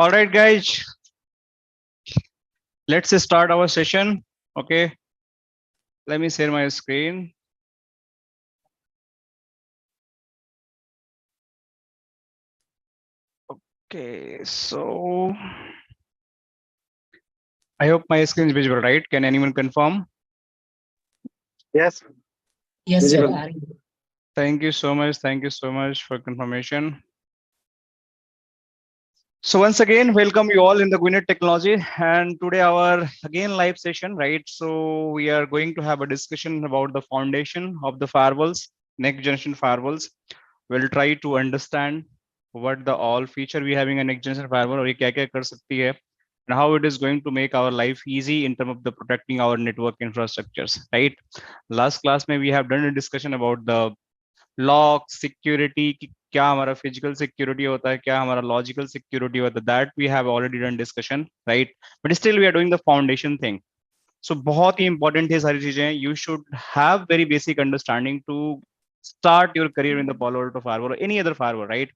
All right, guys, let's start our session. Okay, let me share my screen. Okay, so I hope my screen is visible, right? Can anyone confirm? Yes. Yes, sir. Thank you so much. Thank you so much for confirmation. So once again, welcome you all in the GuiNet technology, and today our again live session, right? So we are going to have a discussion about the foundation of the firewalls, next generation firewalls. We'll try to understand what the all feature we having a next generation firewall और ये क्या क्या कर सकती है, and how it is going to make our life easy in terms of the protecting our network infrastructures, right? Last class में we have done a discussion about the lock security की क्या हमारा फिजिकल सिक्योरिटी होता है, क्या हमारा logical security होता है, that we have already done discussion, right? But still we are doing the foundation thing. So बहुत ही इंपॉर्टेंट है सारी चीजें. You should have very basic understanding to start your career in the Palo Alto Firewall or any other firewall, right?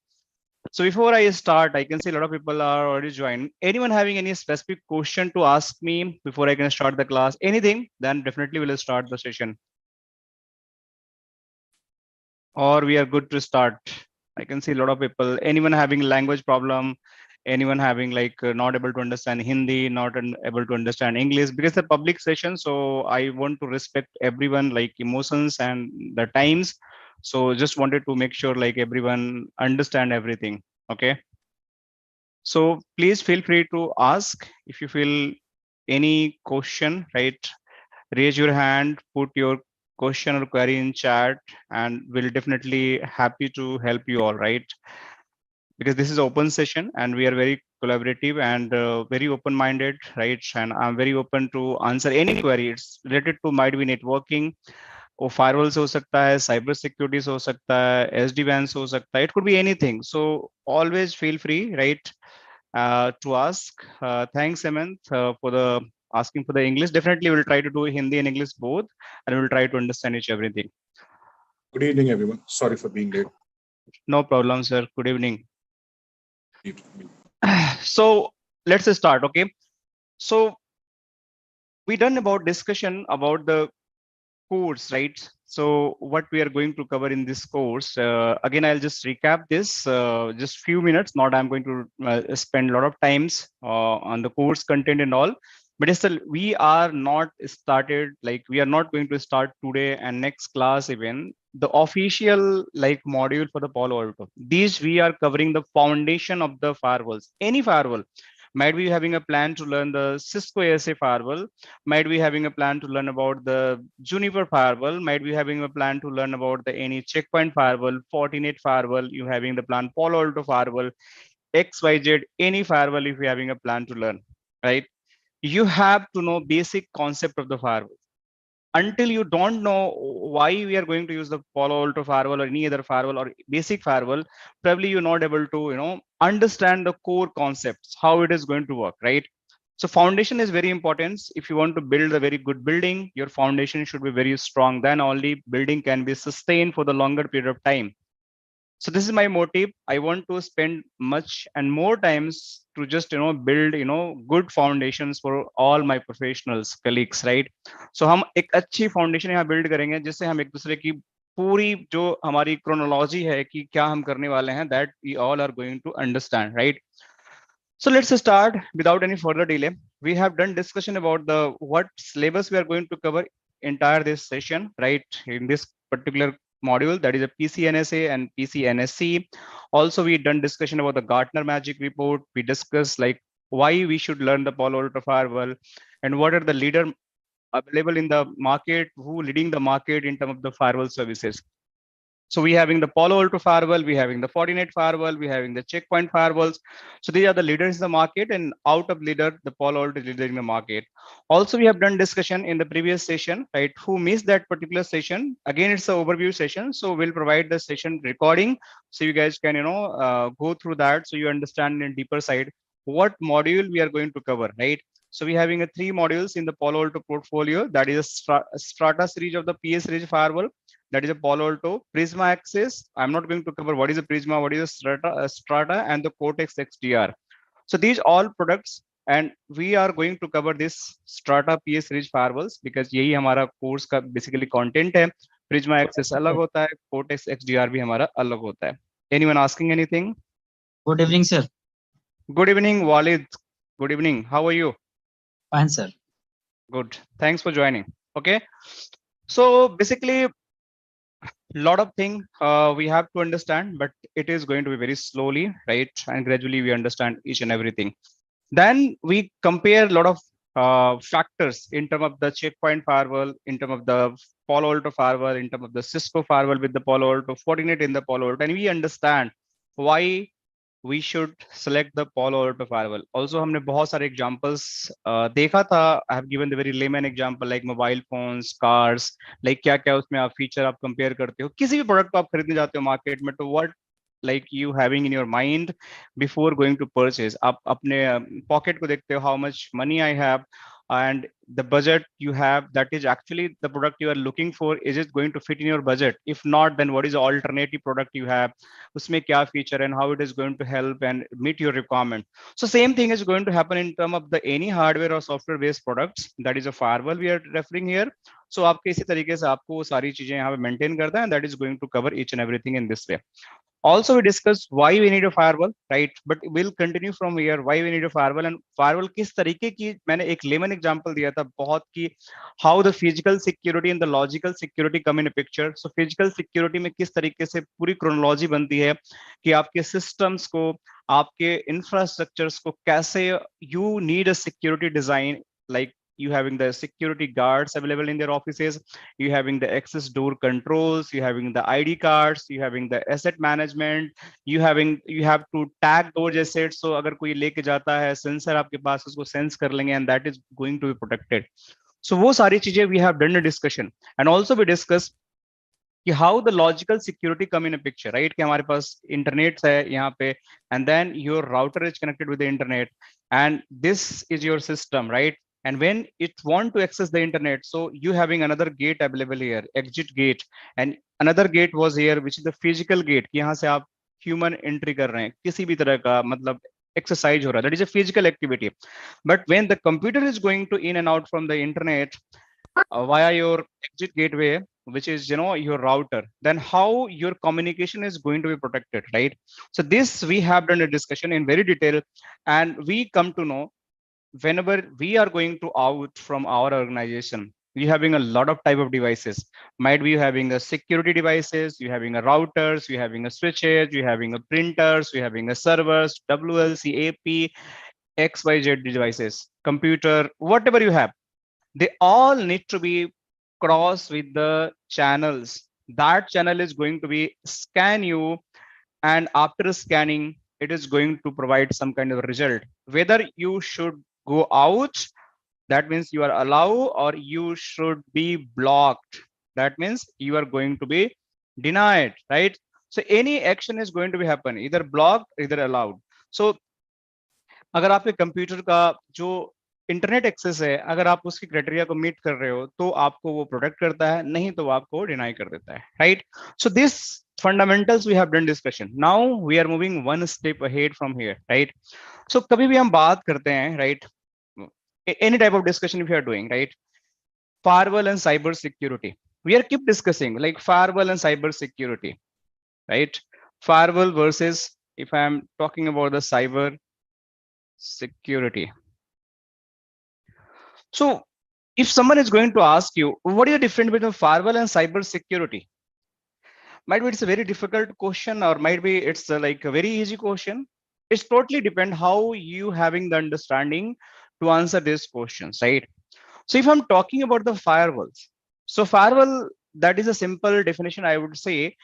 So before I start, I can see a lot of people are already joined. Anyone having any specific question to ask me before I can start the class? Anything? Then definitely we'll start the session. Or we are good to start. I can see a lot of people. Anyone having language problem? Anyone having like not able to understand Hindi, not able to understand English, because the public session. So I want to respect everyone like emotions and the times. So just wanted to make sure like everyone understand everything. Okay. So please feel free to ask if you feel any question, right? Raise your hand, put your question or query in chat, and we'll definitely happy to help you all, right? Because this is open session and we are very collaborative and very open minded, right? And I'm very open to answer any query. It's related to might be networking or firewalls हो सकता है, cyber securities हो सकता है, SD-WANs हो सकता है, it could be anything. So always feel free, right, to ask. Thanks, Hemant, for the asking for the English. Definitely we'll try to do Hindi and English both, and we'll try to understand each everything. Good evening, everyone. Sorry for being late. No problem, sir. Good evening. So let's start. Okay. So we done about discussion about the course, right? So what we are going to cover in this course, again, I'll just recap this, just few minutes. Not I'm going to spend a lot of times on the course content and all. But still, we are not started, like we are not going to start today and next class even the official like module for the Palo Alto. These we are covering the foundation of the firewalls. Any firewall might be having a plan to learn the Cisco ASA Firewall, might be having a plan to learn about the Juniper Firewall, might be having a plan to learn about the any Checkpoint Firewall, FortiGate Firewall, you having the plan Palo Alto Firewall, XYZ, any firewall if you're having a plan to learn, right? You have to know basic concept of the firewall. Until you don't know why we are going to use the Palo Alto Firewall or any other firewall or basic firewall, probably you're not able to, understand the core concepts, how it is going to work, right? So foundation is very important. If you want to build a very good building, your foundation should be very strong. Then only building can be sustained for the longer period of time. So this is my motive. I want to spend much and more times to just build good foundations for all my professionals, colleagues, right? So हम एक अच्छी foundation यहाँ build करेंगे जिससे हम एक दूसरे की पूरी जो हमारी chronology है कि क्या हम करने वाले हैं, that we all are going to understand, right? So let's start without any further delay. We have done discussion about the what syllabus we are going to cover entire this session, right? In this particular module, that is a PCNSA and PCNSC. Also, we done discussion about the Gartner Magic Report. We discussed like why we should learn the Palo Alto Firewall and what are the leader available in the market, who leading the market in terms of the firewall services. So we having the Palo Alto Firewall, we having the FortiGate Firewall, we having the Checkpoint Firewalls. So these are the leaders in the market, and out of leader, the Palo Alto is leading the market. Also, we have done discussion in the previous session, right? Who missed that particular session? Again, it's an overview session. So we'll provide the session recording. So you guys can, go through that. So you understand in deeper side, what module we are going to cover, right? So we're having 3 modules in the Palo Alto portfolio. That is a Strata series of the PS series firewall. That is a Palo Alto Prisma Access. I'm not going to cover what is a Prisma, what is a Strata, and the Cortex XDR. So these all products, and we are going to cover this Strata PS Ridge firewalls because यही हमारा course का basically content है. Prisma Access अलग होता है, Cortex XDR भी हमारा अलग होता है. Anyone asking anything? Good evening, sir. Good evening, Walid. Good evening. How are you? Fine, sir. Good. Thanks for joining. Okay. So basically, lot of things we have to understand, but it is going to be very slowly, right? And gradually we understand each and everything. Then we compare a lot of factors in terms of the checkpoint firewall, in terms of the Palo Alto firewall, in terms of the Cisco firewall with the Palo Alto, FortiGate in the Palo Alto, and we understand why we should select the Palo Alto firewall. Also, हमने बहुत सारे examples देखा था. I have given the very layman example like mobile phones, cars, like क्या क्या उसमें आप feature आप compare करते हो. किसी भी product को आप खरीदने जाते हो market में, तो what like you having in your mind before going to purchase. आप अपने pocket को देखते हो, how much money I have and the budget you have, that is actually the product you are looking for. Is it going to fit in your budget? If not, then what is the alternative product you have? Usme kya feature and how it is going to help and meet your requirement. So same thing is going to happen in terms of the any hardware or software based products. That is a firewall we are referring here. So आपके इसी तरीके से आपको सारी चीजें यहाँ पे maintain करना है, and that is going to cover each and everything in this way. Also, we discussed why we need a firewall, right? But we'll continue from here. Why we need a firewall and firewall किस तरीके की, मैंने एक layman example दिया था बहुत की, how the physical security and the logical security come in a picture. So physical security में किस तरीके से पूरी chronology बनती है कि आपके systems को, आपके infrastructures को कैसे you need a security design, like you having the security guards available in their offices, you having the access door controls, you having the ID cards, you having the asset management, you have to tag those assets. So अगर कोई लेके जाता है sensor आपके पास, उसको sense कर लेंगे and that is going to be protected. So वो सारी चीजें we have done a discussion, and also we discussed कि how the logical security come in a picture, right? कि हमारे पास internet है यहाँ पे, and then your router is connected with the internet, and this is your system, right? And when it want to access the internet, so you having another gate available here, exit gate, and another gate was here, which is the physical gate. कि यहाँ से आप human entry कर रहे हैं, किसी भी तरह का मतलब exercise हो रहा है, that is a physical activity. But when the computer is going to in and out from the internet via your exit gateway, which is your router, then how your communication is going to be protected, right? So this we have done a discussion in very detail, and we come to know whenever we are going to out from our organization, we having a lot of type of devices. Might be having a security devices, you having a routers, you having a switches, you having a printers, you having a servers, WLC, AP, XYZ devices, computer, whatever you have, they all need to be crossed with the channels. That channel is going to be scan you, and after scanning, it is going to provide some kind of result. Whether you should go out, that means you are allowed, or you should be blocked. That means you are going to be denied, right? So any action is going to be happen, either blocked, either allowed. So अगर आपके computer का जो internet access है, अगर आप उसकी criteria को meet कर रहे हो तो आपको वो प्रोटेक्ट करता है, नहीं तो आपको डिनाई कर देता है, right? So this fundamentals we have done discussion. Now we are moving one step ahead from here, right? So कभी भी हम बात करते हैं, right? Any type of discussion if you are doing, right? Firewall and cyber security. We are keep discussing like firewall and cyber security, right? Firewall versus, if I am talking about the cyber security. So if someone is going to ask you, what is the difference between firewall and cyber security? Might be it's a very difficult question, or might be it's like a very easy question. It's totally depend how you having the understanding to answer these questions, right? So if I'm talking about the firewalls, so firewall, that is a simple definition. I would say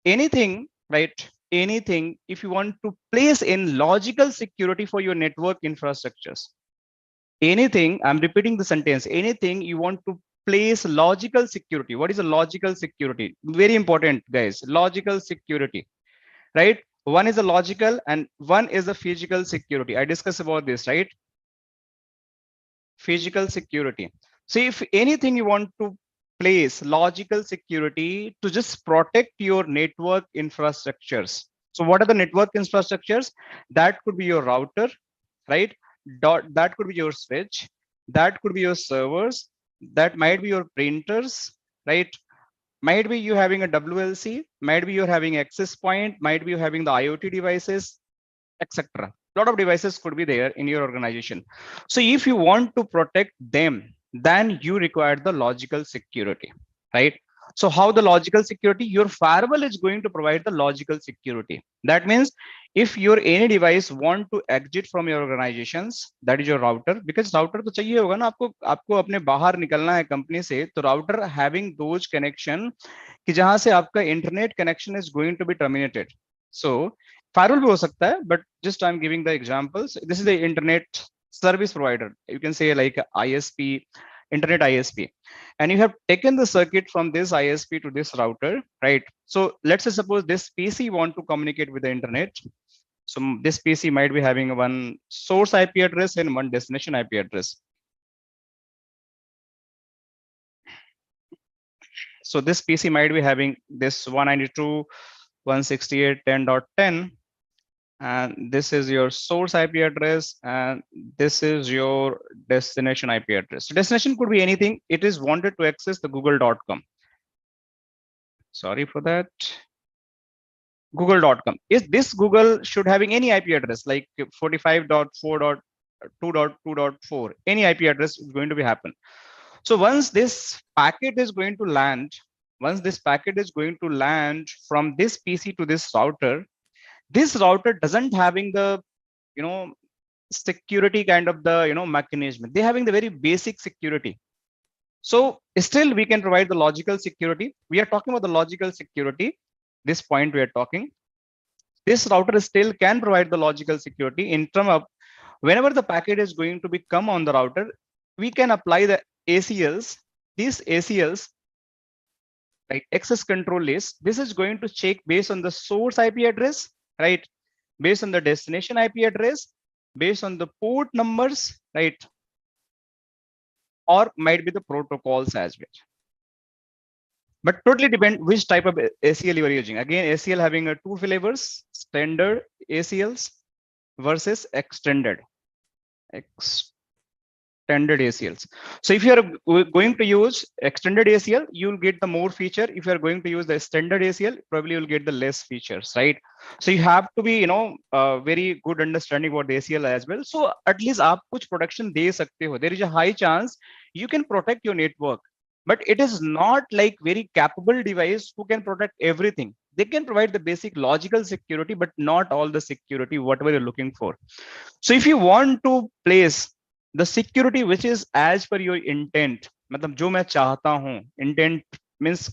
anything, right? Anything, if you want to place in logical security for your network infrastructures, anything, I'm repeating the sentence, anything you want to place logical security. What is a logical security? Very important, guys. Logical security, right? One is a logical and one is a physical security. I discussed about this, right? Physical security. So if anything you want to place logical security to just protect your network infrastructures. So what are the network infrastructures? That could be your router, right? That could be your switch, that could be your servers, that might be your printers, right? Might be you having a WLC, might be you're having access point, might be you having the IoT devices, etc. A lot of devices could be there in your organization. So if you want to protect them, then you require the logical security, right? So how the logical security? Your firewall is going to provide the logical security. That means if your any device want to exit from your organizations, that is your router, because router तो चाहिए होगा ना आपको अपने बाहर निकलना है company से, तो router having those connection कि जहां से आपका internet connection is going to be terminated. So firewall भी हो सकता है, but just I'm giving the examples. This is the internet service provider. You can say like ISP, internet ISP, and you have taken the circuit from this ISP to this router, right? So let's say suppose this PC want to communicate with the internet. So this PC might be having one source IP address and one destination IP address. So this PC might be having this 192.168.10.10. And this is your source IP address, and this is your destination IP address. So destination could be anything. It is wanted to access the google.com. Sorry for that. Google.com. Is this Google should having any IP address like 45.4.2.2.4, any IP address is going to be happen. So once this packet is going to land, from this PC to this router, this router doesn't having the, security kind of the, mechanism. They're having the very basic security. So still we can provide the logical security. We are talking about the logical security. This point we are talking. This router still can provide the logical security in terms of whenever the packet is going to be come on the router, we can apply the ACLs. These ACLs, like access control list, this is going to check based on the source IP address, right? Based on the destination IP address, based on the port numbers, right? Or might be the protocols as well. But totally depend which type of ACL you are using. Again, ACL having a two flavors, standard ACLs versus extended ACLs. So if you are going to use extended ACL, you'll get the more feature. If you are going to use the standard ACL, probably you'll get the less features, right? So you have to be, very good understanding about the ACL as well. So at least आप कुछ protection दे सकते हो. There is a high chance you can protect your network, but it is not like very capable device who can protect everything. They can provide the basic logical security, but not all the security, whatever you're looking for. So if you want to place the security which is as per your intent, मतलब जो मैं चाहता हूँ, intent means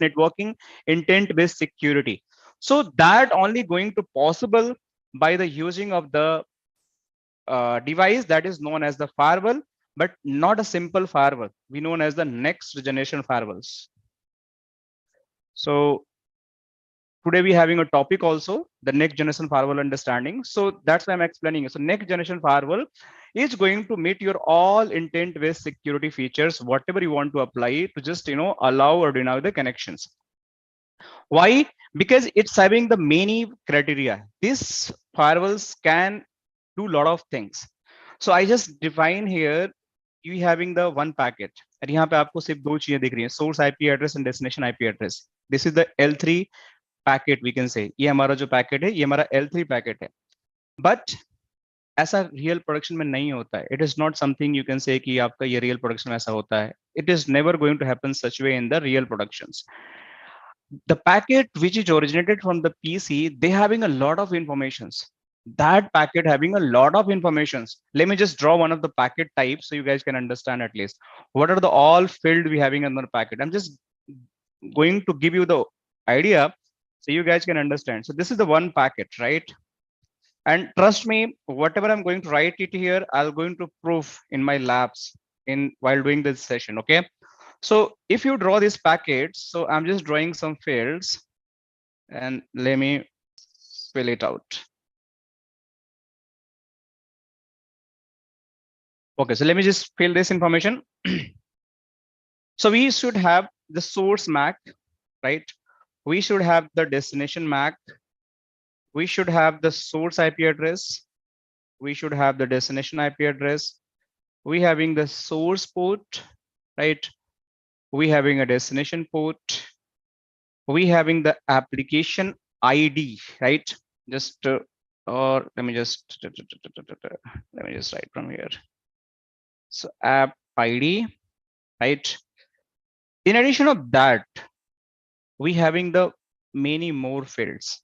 networking, intent based security. So that only going to possible by the using of the device that is known as the firewall, but not a simple firewall. We known as the next generation firewalls. So today we having a topic also, the next generation firewall understanding. So that's why I'm explaining. So next generation firewall is going to meet your all intent based security features, whatever you want to apply to just, allow or deny the connections. Why? Because it's having the many criteria. These firewalls can do a lot of things. So I just define here, you having the one packet. And यहाँ पे आपको सिर्फ दो चीजें दिख रही हैं, source IP address and destination IP address. This is the L3 packet, we can say. ये हमारा जो packet है, ये हमारा L3 packet है. But ऐसा real production में नहीं होता है. It is not something you can say कि आपका ये real production में ऐसा होता है. It is never going to happen such way in the real productions. The packet which is originated from the PC, they having a lot of informations. That packet having a lot of informations. Let me just draw one of the packet types so you guys can understand at least. What are the all field we having in the packet? I'm just going to give you the idea so you guys can understand. So this is the one packet, right? And trust me, whatever I'm going to write it here, I'm going to prove in my labs while doing this session, okay? So if you draw this packet, so I'm just drawing some fields and let me fill it out. Okay, so let me just fill this information. So we should have the source MAC, right? We should have the destination MAC. We should have the source IP address. we should have the destination IP address. We having the source port, right? We having a destination port. We having the application ID, right? Just or let me just write from here. So app ID, right? In addition of that, we having the many more fields,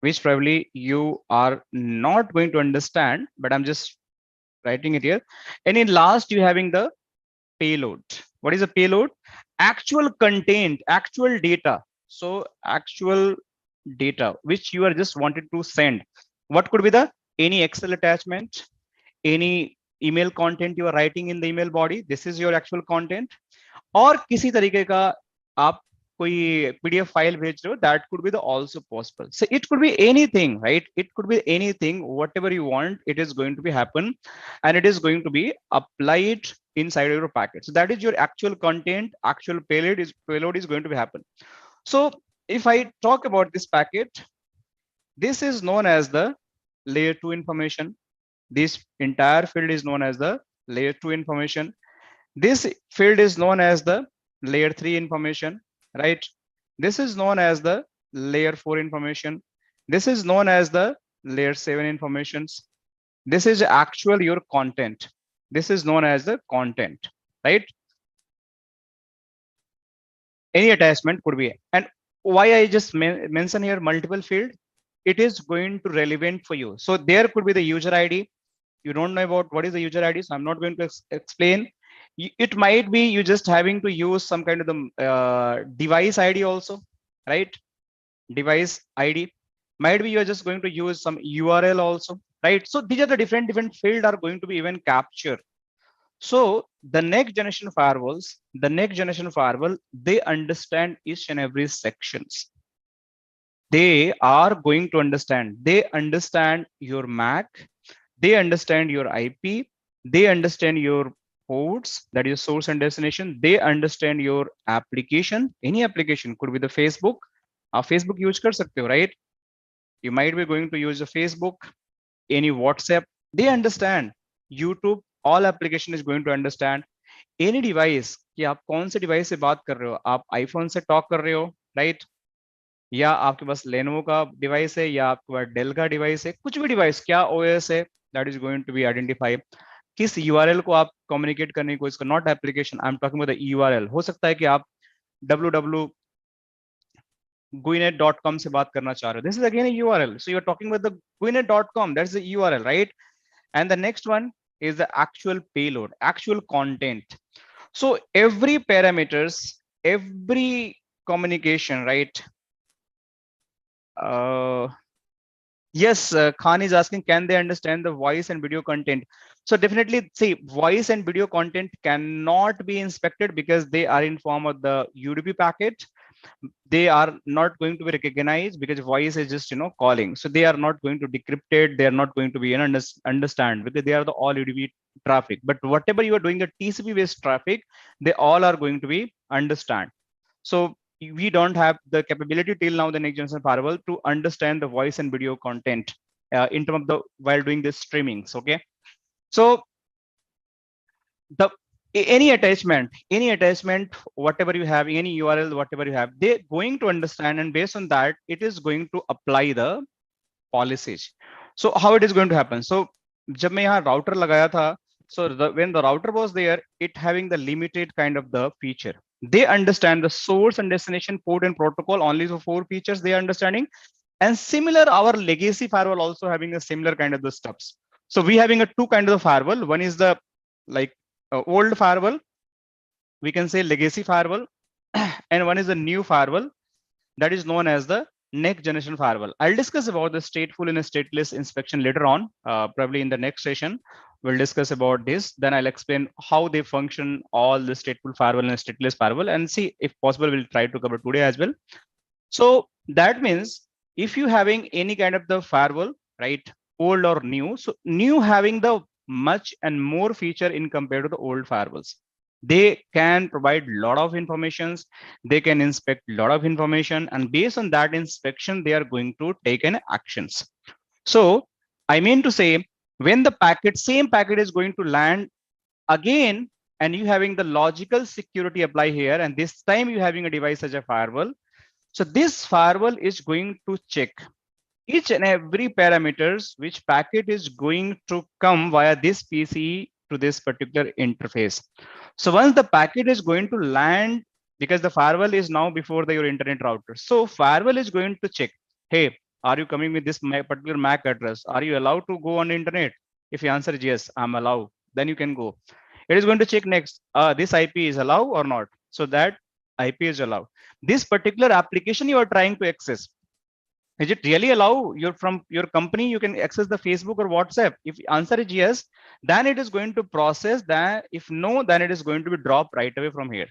which probably you are not going to understand, but I'm just writing it here. And in last, you having the payload. What is a payload? Actual content, actual data. So actual data which you are just wanted to send. What could be the any Excel attachment, any email content you are writing in the email body. This is your actual content. और किसी तरीके का आप कोई PDF file भेज रहे हो, that could be the also possible. So it could be anything, right? It could be anything, whatever you want, it is going to be happen, and it is going to be applied inside your packet. So that is your actual content, actual payload is going to be happen. So if I talk about this packet, this is known as the layer 2 information. This entire field is known as the layer 2 information. This field is known as the layer 3 information, right? This is known as the layer 4 information. This is known as the layer 7 informations. This is actual your content. This is known as the content, right? Any attachment could be. And why I just mention here multiple field, it is going to relevant for you. So there could be the user ID. You don't know about what is the user ID, so I'm not going to explain. It might be you just having to use some kind of the device ID also, right? Device ID. Might be you're just going to use some URL also, right? So these are the different fields are going to be even captured. So the next generation firewalls, they understand each and every sections. They are going to understand. They understand your MAC. They understand your IP. They understand your ports, that is source and destination. They understand your application. Any application could be the Facebook. Facebook use kar sakte ho, right? You might be going to use a Facebook, any WhatsApp. They understand. YouTube, all application is going to understand. Any device, कि आप कौन से device से बात कर रहे हो? आप iPhone से talk कर रहे हो, right? या आपके पास Lenovo का device है, या आपके पास Dell का device है, कुछ भी device, क्या OS है, that is going to be identified. किस URL को आप communicate करने की कोशिश कर, not application, I'm talking about the URL. हो सकता है कि आप www.guinet.com से बात करना चाह रहे हो. This is again a URL. So you're talking about the guinet.com. That's the URL, right? And the next one is the actual payload, actual content. So every parameters, every communication, right? Yes, Khan is asking, can they understand the voice and video content? So definitely, see, voice and video content cannot be inspected because they are in form of the UDP packet. They are not going to be recognized because voice is just, calling. So they are not going to decrypt it. They are not going to be understand because they are the all UDP traffic. But whatever you are doing the TCP based traffic, they all are going to be understand. So we don't have the capability till now the next generation firewall to understand the voice and video content in terms of the while doing this streamings. Okay, so the any attachment, whatever you have, any URL, whatever you have, they're going to understand, and based on that, it is going to apply the policies. So how it is going to happen? So जब मैं यहाँ router लगाया था, so when the router was there, it having the limited kind of the feature. They understand the source and destination port and protocol only for 4 features they are understanding. And similar, our legacy firewall also having a similar kind of the steps. So we having a 2 kind of the firewall. One is the like old firewall, we can say legacy firewall, and one is the new firewall that is known as the next generation firewall. I'll discuss about the stateful and stateless inspection later on, probably in the next session. We'll discuss about this. Then I'll explain how they function, all the stateful firewall and stateless firewall, and see if possible we'll try to cover today as well. So that means if you having any kind of the firewall, right, old or new, so new having the much and more feature in compared to the old firewalls. They can provide a lot of informations, they can inspect a lot of information, and based on that inspection, they are going to take an actions. So I mean to say, When the packet, same packet is going to land again, and you having the logical security apply here, and this time you having a device as a firewall. So this firewall is going to check each and every parameters which packet is going to come via this PC to this particular interface. So once the packet is going to land, because the firewall is now before your internet router, so firewall is going to check, hey, are you coming with this particular MAC address? Are you allowed to go on the internet? If you answer yes, I'm allowed, then you can go. It is going to check next, this IP is allowed or not. So that IP is allowed. This particular application you are trying to access, is it really allow you from your company? You can access the Facebook or WhatsApp. If answer is yes, then it is going to process that. If no, then it is going to be dropped right away from here.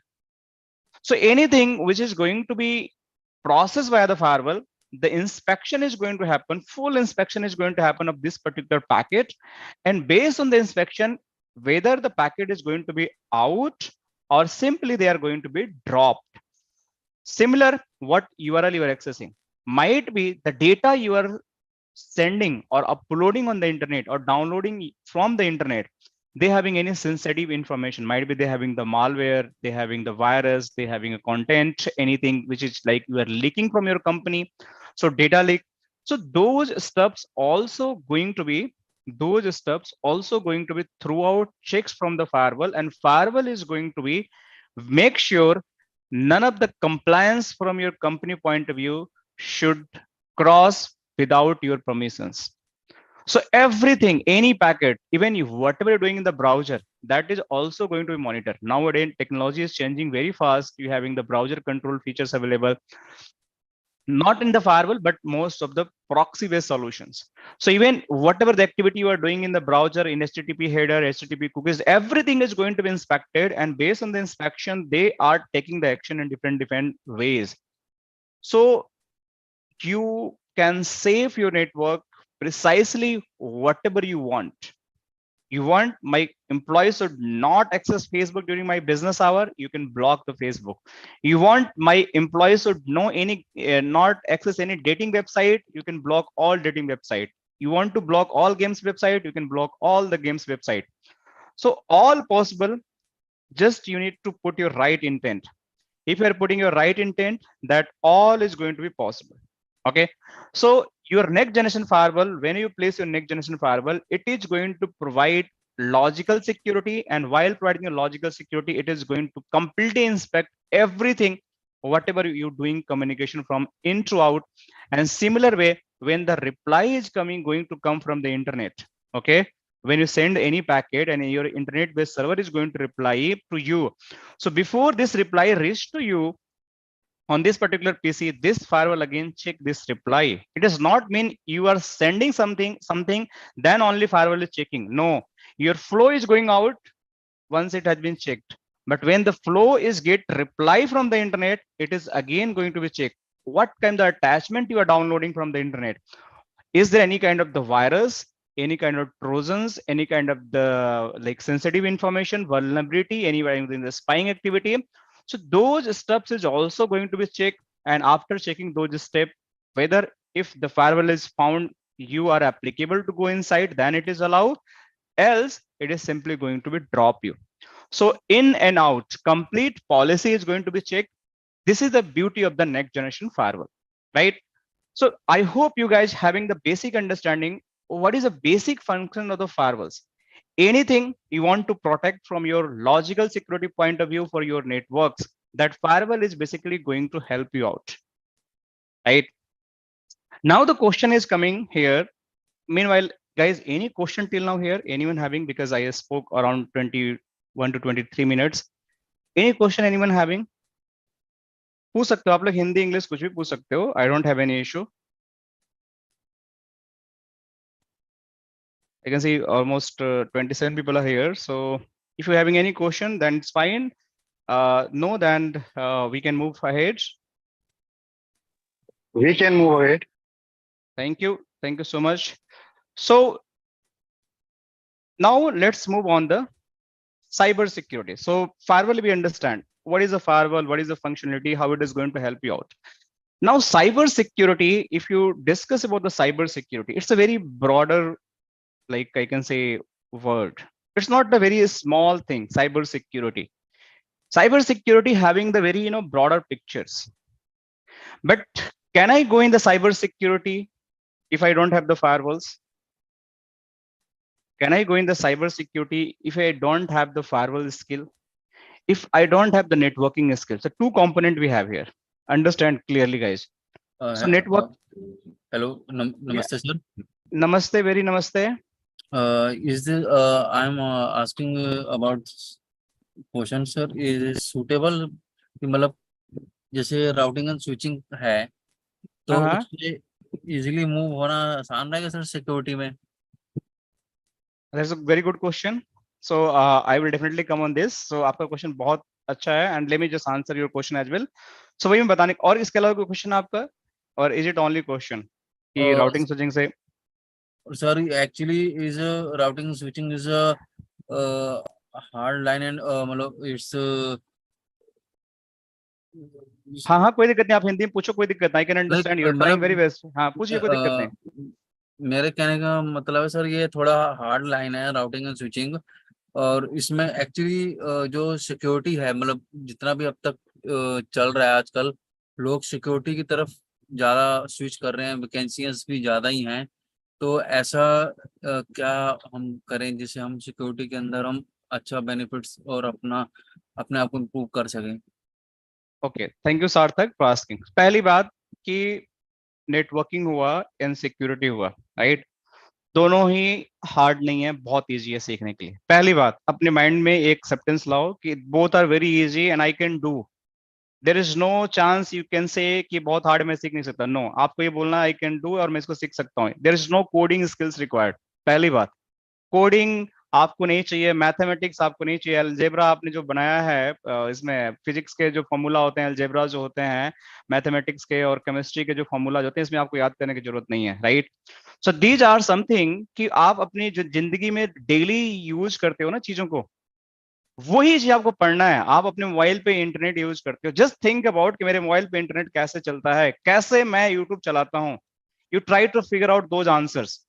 So anything which is going to be processed via the firewall, the inspection is going to happen. Full inspection is going to happen of this particular packet. And based on the inspection, whether the packet is going to be out or simply they are going to be dropped. Similar, what URL you are accessing might be the data you are sending or uploading on the internet or downloading from the internet. They having any sensitive information, might be they having the malware, they having the virus, they having a content, anything which is like you are leaking from your company. So data leak. So those steps also going to be throughout checks from the firewall, and firewall is going to be make sure none of the compliance from your company point of view should cross without your permissions. So everything, any packet, even if whatever you're doing in the browser, that is also going to be monitored. Nowadays, technology is changing very fast. You're having the browser control features available, not in the firewall, but most of the proxy-based solutions. So even whatever the activity you are doing in the browser, in HTTP header, HTTP cookies, everything is going to be inspected. And based on the inspection, they are taking the action in different ways. So you can save your network precisely whatever you want. You want my employees should not access Facebook during my business hour, you can block the Facebook. You want my employees should know any not access any dating website, you can block all dating website. You want to block all games website, you can block all the games website. So all possible, just you need to put your right intent. If you are putting your right intent, that all is going to be possible. Okay, so your next generation firewall, when you place your next generation firewall, it is going to provide logical security, and while providing a logical security, it is going to completely inspect everything, whatever you're doing communication from in to out. And similar way, when the reply is going to come from the internet, okay, when you send any packet and your internet based server is going to reply to you. So before this reply reaches to you, on this particular PC, this firewall again check this reply. It does not mean you are sending something, then only firewall is checking. No, your flow is going out once it has been checked. But when the flow is get reply from the internet, it is again going to be checked. What kind of attachment you are downloading from the internet? Is there any kind of the virus, any kind of trojans, any kind of the like sensitive information, vulnerability, anywhere in the spying activity? So those steps is also going to be checked. And after checking those steps, whether if the firewall is found you are applicable to go inside, then it is allowed, else it is simply going to be drop you. So in and out, complete policy is going to be checked. This is the beauty of the next generation firewall, right? So I hope you guys having the basic understanding, what is the basic function of the firewalls. Anything you want to protect from your logical security point of view for your networks, that firewall is basically going to help you out, right? Now the question is coming here. Meanwhile, guys, any question till now here? Anyone having? Because I spoke around 21 to 23 minutes. Any question anyone having? पूछ सकते हो आप लोग, Hindi English कुछ भी पूछ सकते हो. I don't have any issue. I can see almost 27 people are here. So if you're having any question, then it's fine. No, then we can move ahead. We can move ahead. Thank you. Thank you so much. So now let's move on the cyber security. So firewall, we understand what is a firewall, what is the functionality, how it is going to help you out. Now cyber security, if you discuss about the cyber security, it's a very broader like I can say word. It's not a very small thing. Cyber security. Cyber security having the very broader pictures. But can I go in the cyber security if I don't have the firewalls? Can I go in the cyber security if I don't have the firewall skill? If I don't have the networking skills? The two component we have here. Understand clearly, guys. So network. Hello, namaste, sir. Namaste, very namaste. Is this I'm asking about question sir is suitable कि मतलब जैसे routing and switching है तो उससे easily move होना आसान रहेगा sir security में? That's a very good question. So I will definitely come on this. So आपका क्वेश्चन बहुत अच्छा है and let me just answer your question as well. So वही मैं बताने और इसके अलावा कोई क्वेश्चन आपका और is it only question कि राउटिंग स्विचिंग से? Sir actually is routing switching is hard line and मतलब इट्स हाँ कोई दिक्कत नहीं, आप हिंदी में पूछो, कोई दिक्कत नहीं, I can understand, you are trying very best. हाँ पूछिए, कोई दिक्कत नहीं। मेरे कहने का मतलब है सर ये थोड़ा हार्ड लाइन है राउटिंग एंड स्विचिंग, और इसमें एक्चुअली जो सिक्योरिटी है मतलब जितना भी अब तक चल रहा है आजकल लोग सिक्योरिटी की तरफ ज़्यादा स्विच कर रहे हैं, वैकेंसीज भी ज़्यादा ही हैं, तो ऐसा क्या हम करें जिससे हम सिक्योरिटी के अंदर हम अच्छा बेनिफिट्स और अपने आप को इम्प्रूव कर सकें? ओके, थैंक यू सार्थक फॉर आस्किंग। पहली बात कि नेटवर्किंग हुआ एंड सिक्योरिटी हुआ, राइट, दोनों ही हार्ड नहीं है, बहुत इजी है सीखने के लिए। पहली बात अपने माइंड में एक एक्सेप्टेंस लाओ कि both are very easy and I can do. There is no chance you can say कि बहुत हार्ड मैं सीख नहीं सकता। नो, आपको ये बोलना आई कैन डू और मैं इसको सीख सकता हूँ। There is no coding skills required. पहली बात, कोडिंग आपको नहीं चाहिए, मैथमेटिक्स आपको नहीं चाहिए। अलजेब्रा आपने जो बनाया है इसमें फिजिक्स के जो फॉर्मूला होते हैं, अलजेब्रा जो होते हैं, मैथमेटिक्स के और केमिस्ट्री के जो फॉर्मूला होते हैं, इसमें आपको याद करने की जरूरत नहीं है, right. So these are something कि आप अपनी जो जिंदगी में डेली यूज करते हो ना चीजों को, वही चीज आपको पढ़ना है। आप अपने मोबाइल पे इंटरनेट यूज करते हो, जस्ट थिंक अबाउट कि मेरे मोबाइल पे इंटरनेट कैसे चलता है, कैसे मैं यूट्यूब चलाता हूँ। You try to figure out those answers.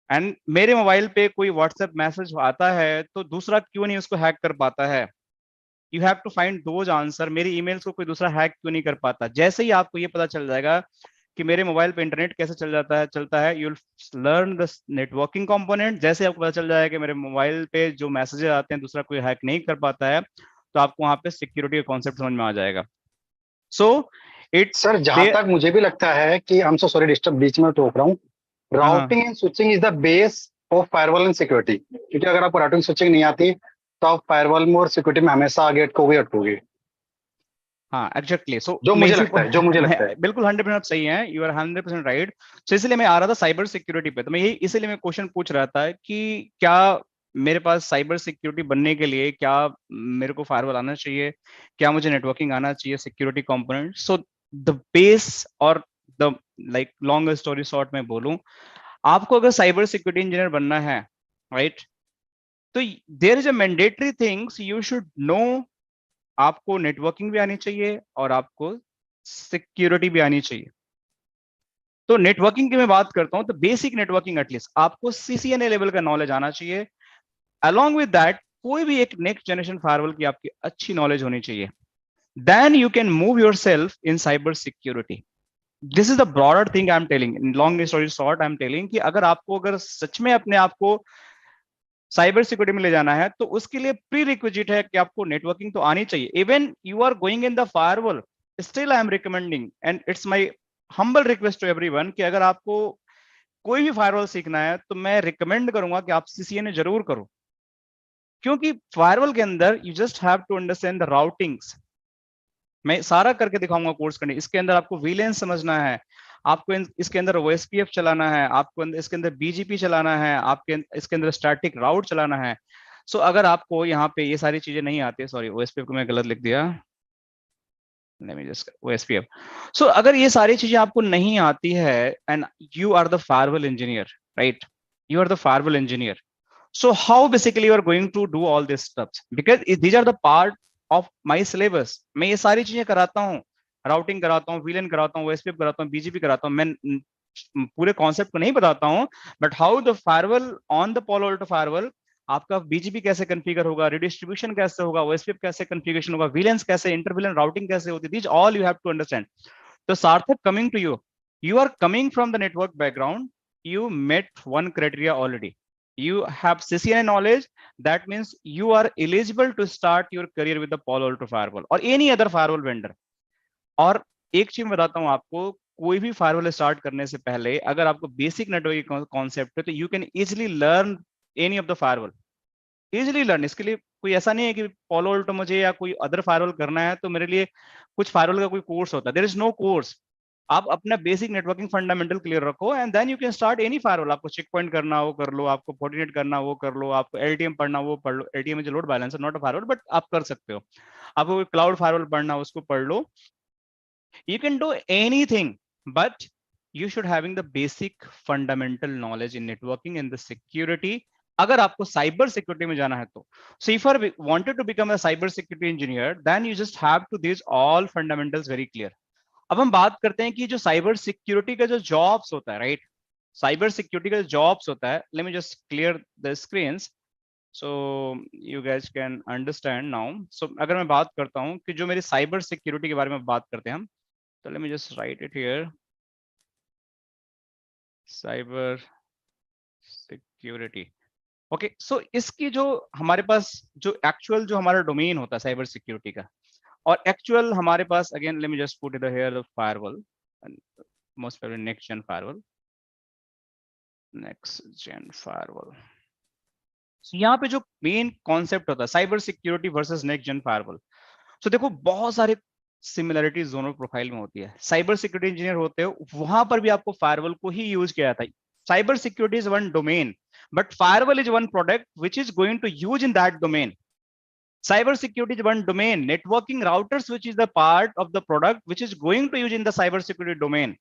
And मेरे मोबाइल पे कोई व्हाट्सएप मैसेज आता है तो दूसरा क्यों नहीं उसको हैक कर पाता है? You have to find those answer. मेरी ईमेल्स को कोई दूसरा हैक क्यों नहीं कर पाता? जैसे ही आपको ये पता चल जाएगा कि मेरे मोबाइल पे इंटरनेट कैसे चलता है, you will learn the networking component. जैसे आपको पता चल जाएगा कि मेरे मोबाइल पे जो मैसेजेस आते हैं दूसरा कोई हैक नहीं कर पाता है, तो आपको वहां पे सिक्योरिटी का कॉन्सेप्ट समझ में आ जाएगा। सो इट्स सर जहां तक मुझे भी लगता है कि I am so sorry disturb, बीच में टोक रहा हूँ, routing and switching is the base of firewall and security. क्योंकि अगर आपको राउटिंग स्विचिंग नहीं आती तो आप फायरवॉल में और सिक्योरिटी में हमेशा आगे अटकोगे। हाँ एग्जैक्टली। सो जो मुझे लगता है बिल्कुल 100% सही है, यू आर 100% राइट। सो इसलिए मैं आ रहा था साइबर सिक्योरिटी पे, तो मैं यही इसीलिए मैं क्वेश्चन पूछ रहा था कि क्या मेरे पास साइबर सिक्योरिटी बनने के लिए क्या मेरे को फायरवॉल आना चाहिए, क्या मुझे नेटवर्किंग आना चाहिए, security component. So the base और the like long story short में बोलूं, आपको अगर साइबर सिक्योरिटी इंजीनियर बनना है, राइट, तो there is a mandatory things you should know. आपको नेटवर्किंग भी आनी चाहिए और आपको सिक्योरिटी भी आनी चाहिए। तो नेटवर्किंग की मैं बात करता हूं तो बेसिक नेटवर्किंग एटलीस्ट आपको CCNA लेवल का नॉलेज आना चाहिए। अलोंग विद दैट कोई भी एक नेक्स्ट जनरेशन फायरवॉल की आपकी अच्छी नॉलेज होनी चाहिए। Then you can move yourself in cyber security. This is the broader thing I am telling. In long story short I am telling कि अगर सच में अपने आप को साइबर सिक्योरिटी में ले जाना है तो उसके लिए प्री रिक्विजिट है कि आपको नेटवर्किंग तो आनी चाहिए। Even you are going in the firewall, still I am recommending and it's my humble request to everyone कि अगर आपको कोई भी फायरवॉल सीखना है तो मैं रिकमेंड करूंगा कि आप CCNA जरूर करो। क्योंकि फायरवॉल के अंदर you just have to understand the routings. मैं सारा करके दिखाऊंगा कोर्स करने। इसके अंदर आपको VLAN समझना है, आपको इसके अंदर OSPF चलाना है, आपको इसके अंदर BGP चलाना है, आपके इसके अंदर स्टैटिक राउट चलाना है। सो अगर आपको यहाँ पे ये सारी चीजें नहीं आती, सॉरी OSPF को मैं गलत लिख दिया, OSPF। सो अगर ये सारी चीजें आपको नहीं आती है and you are the firewall engineer, right, you are the firewall engineer, so how basically you are going to do all this stuff? Because these are the part of my syllabus। मैं ये सारी चीजें कराता हूँ, routing कराता हूँ, VLAN कराता हूँ, OSPF कराता हूँ, BGP कराता हूँ। मैं पूरे कॉन्सेप्ट को नहीं बताता हूँ, but how the firewall on the Palo Alto firewall, आपका बीजीपी कैसे कॉन्फ़िगर होगा, रिडिस्ट्रीब्यूशन कैसे होगा, ओएसपीएफ कैसे कॉन्फ़िगरेशन होगा, वीलेंस कैसे, इंटरविलेन राउटिंग कैसे होती है, this all you have to understand. तो Sarthak, coming to you, you are coming from the network background, you met one criteria already, you have CCNA knowledge, that means you are eligible to start your career with the Palo Alto Firewall or any other firewall vendor. और एक चीज बताता हूँ आपको, कोई भी firewall start करने से पहले अगर आपको बेसिक नेटवर्किंग कॉन्सेप्ट है तो you can easily learn any of the firewall, easily learn. इसके लिए कोई ऐसा नहीं है कि Palo Alto मुझे या कोई अदर फायरवॉल करना है तो मेरे लिए कुछ फायरवॉल का कोई कोर्स होता है. There is no course. आप अपना बेसिक नेटवर्किंग फंडामेंटल क्लियर रखो and then you can start any firewall. आपको चेक पॉइंट करना हो कर लो, आपको FortiGate करना वो कर लो, आपको LTM पढ़ना वो पढ़ लो. LTM is load balancer, not a firewall, but आप कर सकते हो. आपको क्लाउड फायरवॉल पढ़ना हो उसको पढ़ लो. You can do anything, but you should having the basic fundamental knowledge in networking and the security. अगर आपको साइबर सिक्योरिटी में जाना है तो, so if you wanted to become a cyber security engineer, then you just have to these all fundamentals very clear. अब हम बात करते हैं कि जो साइबर सिक्योरिटी का जो जॉब्स होता है, राइट, साइबर सिक्योरिटी का जो जॉब्स होता है, late me just clear the screens so you guys can understand now. So अगर मैं बात करता हूँ कि जो मेरी साइबर सिक्योरिटी के बारे में बात करते हैं हम, तो let me just write it here, cyber security. Okay, so इसकी जो हमारे पास जो एक्चुअल जो हमारा डोमेन होता है साइबर सिक्योरिटी का, और एक्चुअल हमारे पास, again let me just put it here, the firewall, most probably next gen firewall. So यहाँ पे जो मेन कॉन्सेप्ट होता है cyber security versus next gen firewall, so देखो बहुत सारे सिमिलरिटीज दोनों प्रोफाइल में होती है. साइबर सिक्योरिटी इंजीनियर होते हो, वहां पर भी आपको फायरवॉल को ही यूज किया जाता है. Cyber security is one domain, but firewall is one product which is going to use in that domain. Cyber security is one domain, networking routers, which is the part of the product which is going to use in the cyber security domain.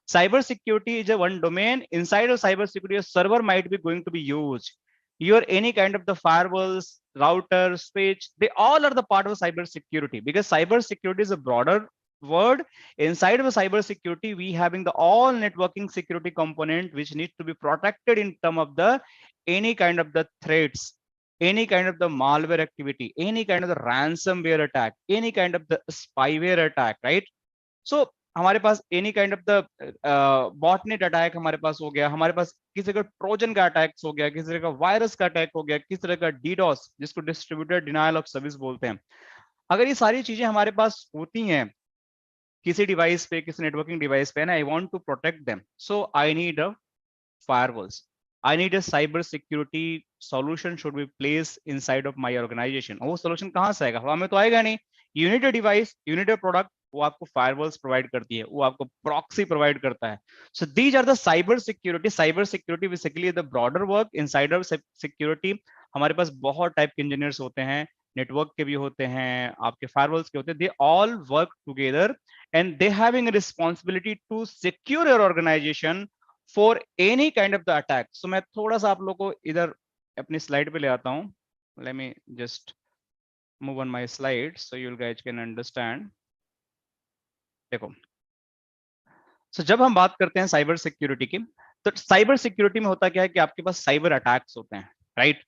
Cyber security is a one domain. Inside of cyber security, a server might be going to be used. Your any kind of the firewalls, routers, switch, they all are the part of cyber security, because cyber security is a broader word. Inside of a cyber security, we having the all networking security component which need to be protected in terms of the any kind of the threats, any kind of the malware activity, any kind of the ransomware attack, any kind of the spyware attack, right? So हमारे पास any kind of the botnet attack हमारे पास हो गया, हमारे पास किसी का Trojan का अटैक हो गया, किसी तरह का वायरस का अटैक हो गया, किसी तरह का डीडोस जिसको डिस्ट्रीब्यूटेड डिनायल ऑफ सर्विस बोलते हैं. अगर ये सारी चीजें हमारे पास होती हैं किसी डिवाइस पे, किसी नेटवर्किंग डिवाइस पे, ना I want to protect them, so I need a firewalls, I need a cyber security solution should be placed inside of my organization. वो solution कहाँ से आएगा? हवा में तो आएगा नहीं. You need a device, you need a product, वो आपको firewalls provide करती है, वो आपको proxy provide करता है. So these are the cyber security. Cyber security basically the broader work inside of security. हमारे पास बहुत type के engineers होते हैं, network के भी होते हैं, आपके firewalls के होते हैं. They all work together and they having a responsibility to secure your organization for any kind of the attack. So मैं थोड़ा सा आप लोगों को इधर अपनी स्लाइड पे ले आता हूँ. Let me just move on my slide so you guys can understand. देखो, so जब हम बात करते हैं साइबर सिक्योरिटी की, तो साइबर सिक्योरिटी में होता क्या है कि आपके पास साइबर अटैक्स होते हैं, राइट?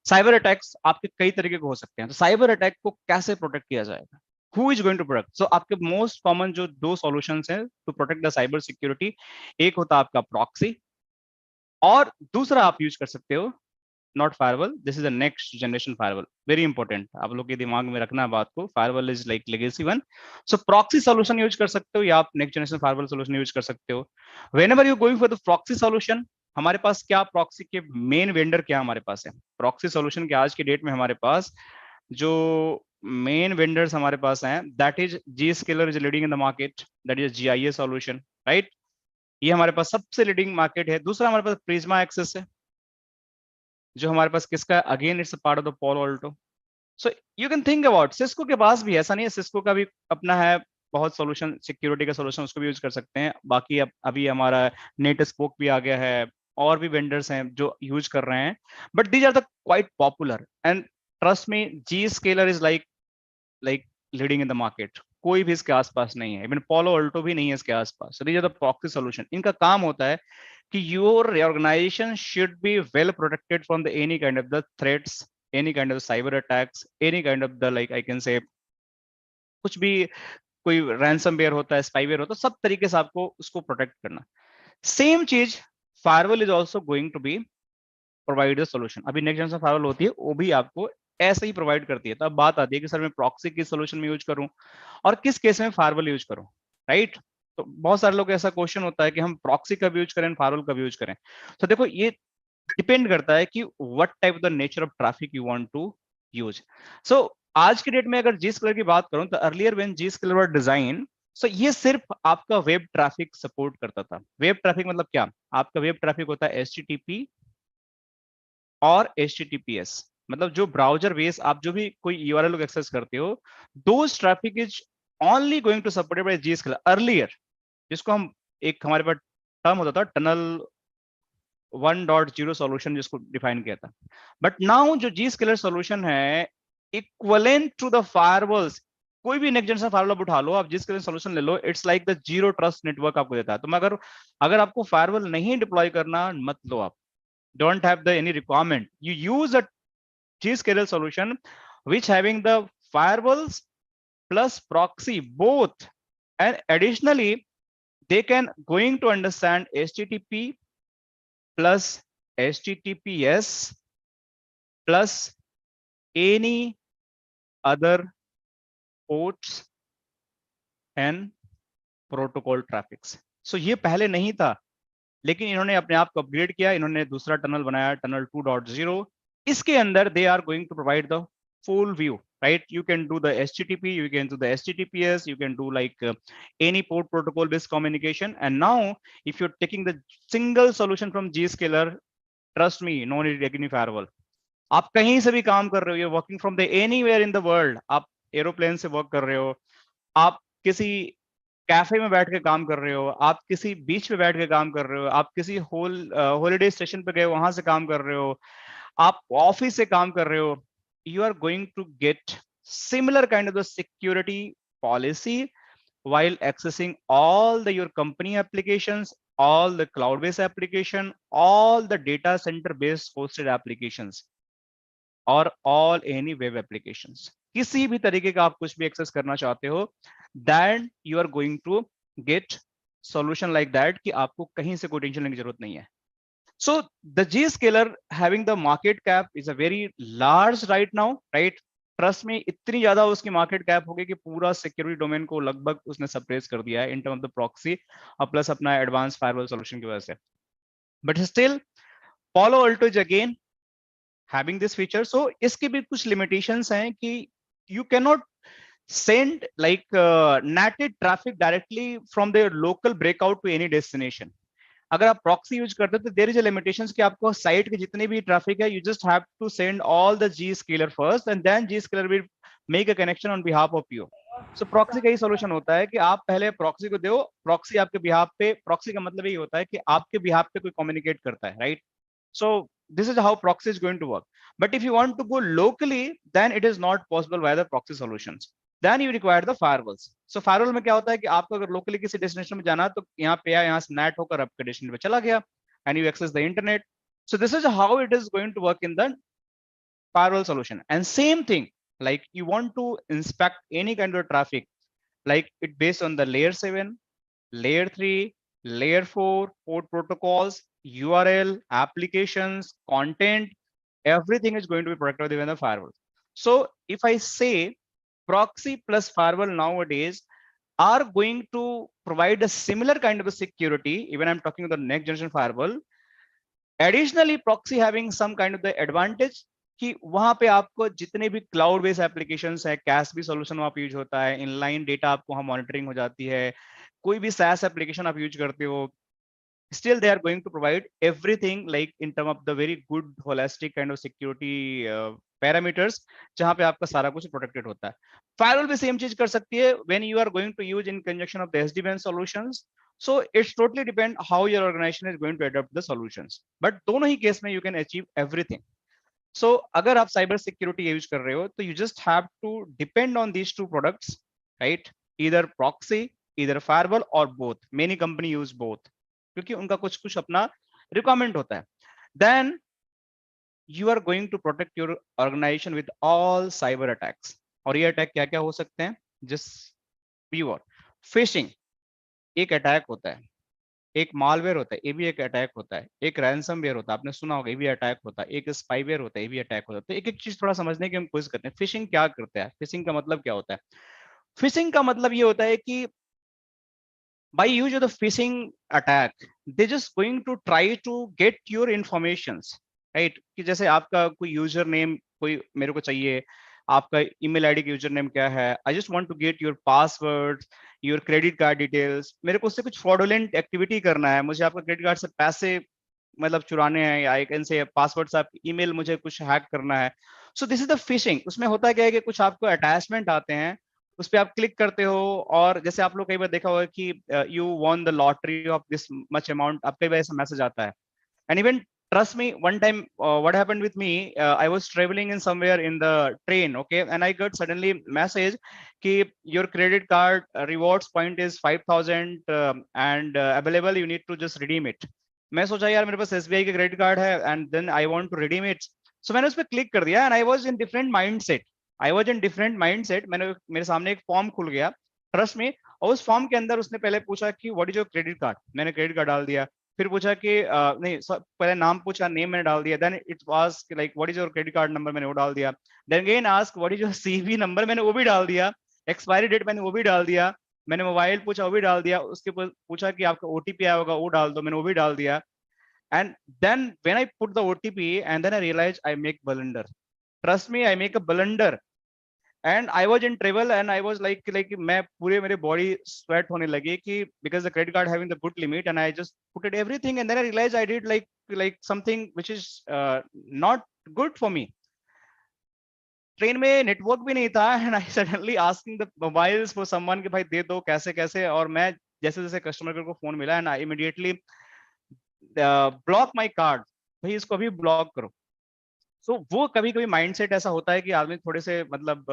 साइबर अटैक्स आपके कई तरीके के हो सकते हैं. तो साइबर अटैक को कैसे प्रोटेक्ट किया जाएगा? Who is going to protect? So आपके मोस्ट कॉमन जो दो सॉल्यूशंस हैं to protect the cyber security, एक होता है आपका प्रॉक्सी और दूसरा आप यूज कर सकते हो not firewall. This is the next generation firewall. Very important, आप लोग के दिमाग में रखना है बात को. Firewall is like legacy one. So proxy solution use कर सकते हो या आप next generation firewall solution use कर सकते हो. Whenever you going for the proxy solution, हमारे पास क्या प्रॉक्सी के मेन वेंडर क्या हमारे पास है? प्रॉक्सी सॉल्यूशन के आज के डेट में हमारे पास जो मेन वेंडर्स हमारे पास हैं, that is Zscaler is leading in the market, that is GIA solution, right? ये हमारे पास सबसे लीडिंग मार्केट है. दूसरा हमारे पास प्रिज्मा एक्सेस है, जो हमारे पास किसका, again it's a part of the Palo Alto. So you can think about Cisco के पास भी ऐसा नहीं है, सिस्को का भी अपना है बहुत सॉल्यूशन, सिक्योरिटी का सॉल्यूशन, उसको भी यूज कर सकते हैं. बाकी अभी हमारा नेट स्पोक भी आ गया है, और भी वेंडर्स हैं जो यूज कर रहे हैं, but these are the quite popular. And trust me, Zscaler is like leading in the market. कोई भी इसके आसपास नहीं है, इवन पालो अल्टो भी नहीं है इसके आसपास। These are the proxy solution. इनका काम होता है कि your organisation should be well protected from the any kind of the threats, any kind of cyber attacks, any kind of the like I can say कुछ भी, कोई ransomware होता है, स्पाईवेयर होता है, सब तरीके से आपको उसको प्रोटेक्ट करना। सेम चीज firewall is also going to be provide the solution. अभी नेक्स्ट जनरेशन फायरवॉल होती है वो भी आपको ऐसे ही प्रोवाइड करती है। तो अब बात आती है कि सर मैं प्रॉक्सी किस सॉल्यूशन में यूज करूं और किस केस में फायरवॉल यूज करूं, राइट? तो बहुत सारे लोग ऐसा क्वेश्चन होता है कि हम प्रॉक्सी कब यूज करें, फायरवॉल कब यूज करें। तो देखो ये डिपेंड करता है कि what type of the nature of traffic you want to use. So आज की डेट में अगर Zscaler की बात करूं तो earlier when Zscaler were design, so ये सिर्फ आपका वेब ट्रैफिक सपोर्ट करता था। वेब ट्रैफिक मतलब क्या? आपका वेब ट्रैफिक होता है HTTP और HTTPS, मतलब जो ब्राउजर बेस आप जो भी कोई URL एक्सेस करते हो, those traffic is only going to supported by Zscaler earlier, जिसको हम एक हमारे पास टर्म होता था टनल 1.0 सॉल्यूशन, जिसको डिफाइन किया था। बट नाउ जो Zscaler सॉल्यूशन है इक्वलेंट टू द फायरवॉल्स, कोई भी नेक्स्ट जनरेशन फायरवॉल उठा लो, आप Zscaler सॉल्यूशन ले लो, it's like the zero trust network आपको देता है। तो अगर आपको फायरवॉल नहीं डिप्लॉय करना, मत लो, आप don't have the any requirement, you use a Zscaler solution which having the firewalls plus proxy both, and additionally they can going to understand HTTP plus HTTPS plus any other ports and protocol traffics. So ये पहले नहीं था, लेकिन इन्होंने अपने आप को upgrade किया, इन्होंने दूसरा टनल बनाया, टनल 2.0। इसके अंदर they are going to provide the full view, right? You can do the HTTP, you can do the HTTPS, you can do like any port protocol based communication. And now if you're taking the single solution from Zscaler, trust me, no need any firewall. आप कहीं से भी काम कर रहे हो, working from the anywhere in the world, आप aeroplane से वर्क कर रहे हो, आप किसी कैफे में बैठ के काम कर रहे हो, आप किसी बीच पे बैठ के काम कर रहे हो, आप किसी हॉलीडे स्टेशन पे गए वहां से काम कर रहे हो, आप ऑफिस से काम कर रहे हो, you are going to get similar kind of the security policy while accessing all the your company applications, all the cloud based application, all the data center based hosted applications और all any web applications। किसी भी तरीके का आप कुछ भी access करना चाहते हो, then you are going to get solution like that कि आपको कहीं से कोई टेंशन लेने की जरूरत नहीं है। So the Zscaler having the market cap is a very large right now, right? Trust में इतनी ज्यादा उसकी मार्केट कैप हो गई कि पूरा सिक्योरिटी डोमेन को लगभग उसने सप्रेस कर दिया है in term of the proxy और प्लस अपना एडवांस फायरवॉल सॉल्यूशन की वजह से। बट स्टिल पालो Alto is again having this feature। so इसके भी कुछ limitations हैं कि you cannot send like NATed traffic directly from their local breakout to any destination। अगर आप प्रॉक्सी यूज करते हो तो देयर इज अ लिमिटेशंस कि आपको साइट के जितने भी ट्रैफिक है, you just have to send all the Zscaler first and then Zscaler will make a connection on behalf of you. So proxy का ही सॉल्यूशन होता है कि आप पहले प्रॉक्सी को दो, प्रॉक्सी आपके बिहाफ पे, प्रॉक्सी का मतलब ये होता है कि आपके बिहाफ पे कोई कम्युनिकेट करता है, right? So this is how proxy is going to work। but if you want to go locally, then it is not possible via the proxy solutions, then you require the firewalls। so firewall में क्या होता है कि आपको अगर locally किसी destination में जाना तो यहाँ पे या यहाँ से NAT होकर आपके destination पे चला गया and you access the internet। so this is how it is going to work in the firewall solution। and same thing, like you want to inspect any kind of traffic, like it based on the layer 7, layer 3, layer 4 port protocols, URL, applications, content, everything is going to be protected within the firewall। so if I say proxy plus firewall nowadays are going to provide a similar kind of a security, even I'm talking about the next generation firewall, additionally proxy having some kind of the advantage कि वहां पे आपको जितने भी cloud based applications है, cash भी solution वहां पे यूज होता है, इनलाइन डेटा आपको वहां मॉनिटरिंग हो जाती है, कोई भी SaaS एप्लीकेशन आप यूज करते हो, still they are going to provide everything like in term of the very good holistic kind of security parameters जहां पे आपका सारा कुछ प्रोटेक्टेड होता है। फायरवॉल भी सेम चीज कर सकती है when you are going to use in conjunction of the SD-WAN solutions। so it's totally depend how your organization is going to adopt the solutions, but दोनों ही केस में you can achieve everything। so अगर आप cyber security use कर रहे हो तो you just have to depend on these two products, right? either proxy, either firewall or both. Many company use both क्योंकि उनका कुछ कुछ अपना requirement होता है. Then you are going to protect your organization with all cyber attacks. और ये attack क्या क्या हो सकते हैं? Just pure phishing एक अटैक होता है, एक मालवेयर होता है, ये भी एक अटैक होता है, एक रैंसमवेयर होता है, आपने सुना होगा, ये भी अटैक होता है, एक स्पाईवेयर होता है, ये भी अटैक होता है. तो एक एक चीज थोड़ा समझने की हम कोशिश करते हैं. फिशिंग क्या करता है? फिशिंग का मतलब क्या होता है? फिशिंग का मतलब ये होता है कि by use of the phishing attack, they just going to try to get your informations, right? कि जैसे आपका कोई यूजर नेम कोई मेरे को चाहिए, आपका ईमेल आईडी का यूजर नेम क्या है, I just want to get your password, your credit card details, मेरे को उससे कुछ फ्रॉडुलेंट एक्टिविटी करना है, मुझे आपका क्रेडिट कार्ड से पैसे मतलब चुराने हैं, या आई कैन से पासवर्ड से आपकी ईमेल मुझे कुछ हैक करना है. So this is the fishing. उसमें होता क्या है कि कुछ आपको अटैचमेंट आते हैं, उस पर आप क्लिक करते हो, और जैसे आप लोग कई बार देखा होगा कि you won the lottery of this much amount, आपको कई बार ऐसा मैसेज आता है. And even trust me, one time what happened with me, I was traveling in somewhere in the train, okay, and I got suddenly message ki your credit card rewards point is 5000 and available, you need to just redeem it. मैं सोचा यार मेरे पास SBI का credit card है and then I want to redeem it, so मैंने उस पर click कर दिया and I was in different mindset. मैंने मेरे सामने एक फॉर्म खुल गया, ट्रस्ट में, और उस फॉर्म के अंदर उसने पहले पूछा कि what is your credit card, मैंने क्रेडिट कार्ड डाल दिया. फिर पूछा कि नहीं पहले नाम पूछा, नेम मैंने डाल दिया, then it was like what is your credit card number, मैंने वो डाल दिया. Then again ask what is your CV number, मैंने वो भी डाल दिया. एक्सपायरी डेट मैंने वो भी डाल दिया. मैंने मोबाइल पूछा, वो भी डाल दिया. उसके पूछा कि आपका ओटीपी आया होगा, वो डाल दो, मैंने वो भी डाल दिया. And then when I put the OTP and then I realized I make blunder. Trust me, I make a blunder. And I was in travel and I was like मैं पूरे मेरे body sweat होने लगी कि because the credit card having the good limit and I just put it everything and then I realized I did like something which is not good for me. Train में network भी नहीं था and I suddenly asking the mobiles for someone कि भाई दे दो कैसे कैसे, और मैं जैसे जैसे कस्टमर केयर को फोन मिला and I immediately block my card, भाई इसको अभी ब्लॉक करो. सो वो कभी कभी माइंडसेट ऐसा होता है कि आदमी थोड़े से मतलब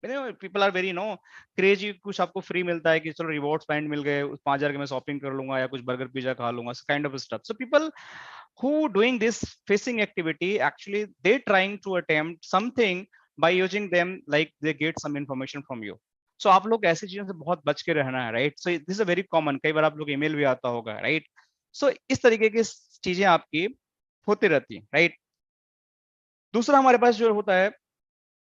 पीपल आर वेरी क्रेजी, कुछ आपको फ्री मिलता है कि चलो रिवॉर्ड्स पॉइंट मिल गए, 5000 के मैं शॉपिंग कर लूंगा या कुछ बर्गर पिज्जा खा लूंगा, kind of stuff. So people who doing this phishing activity actually they trying to attempt something by using them, like they get some information from you. So आप लोग ऐसी चीजों से बहुत बच के रहना है, right. So this is very common, कई बार आप लोग ईमेल भी आता होगा, राइट. सो इस तरीके की चीजें आपकी होती रहती हैं, राइट. दूसरा हमारे पास जो होता है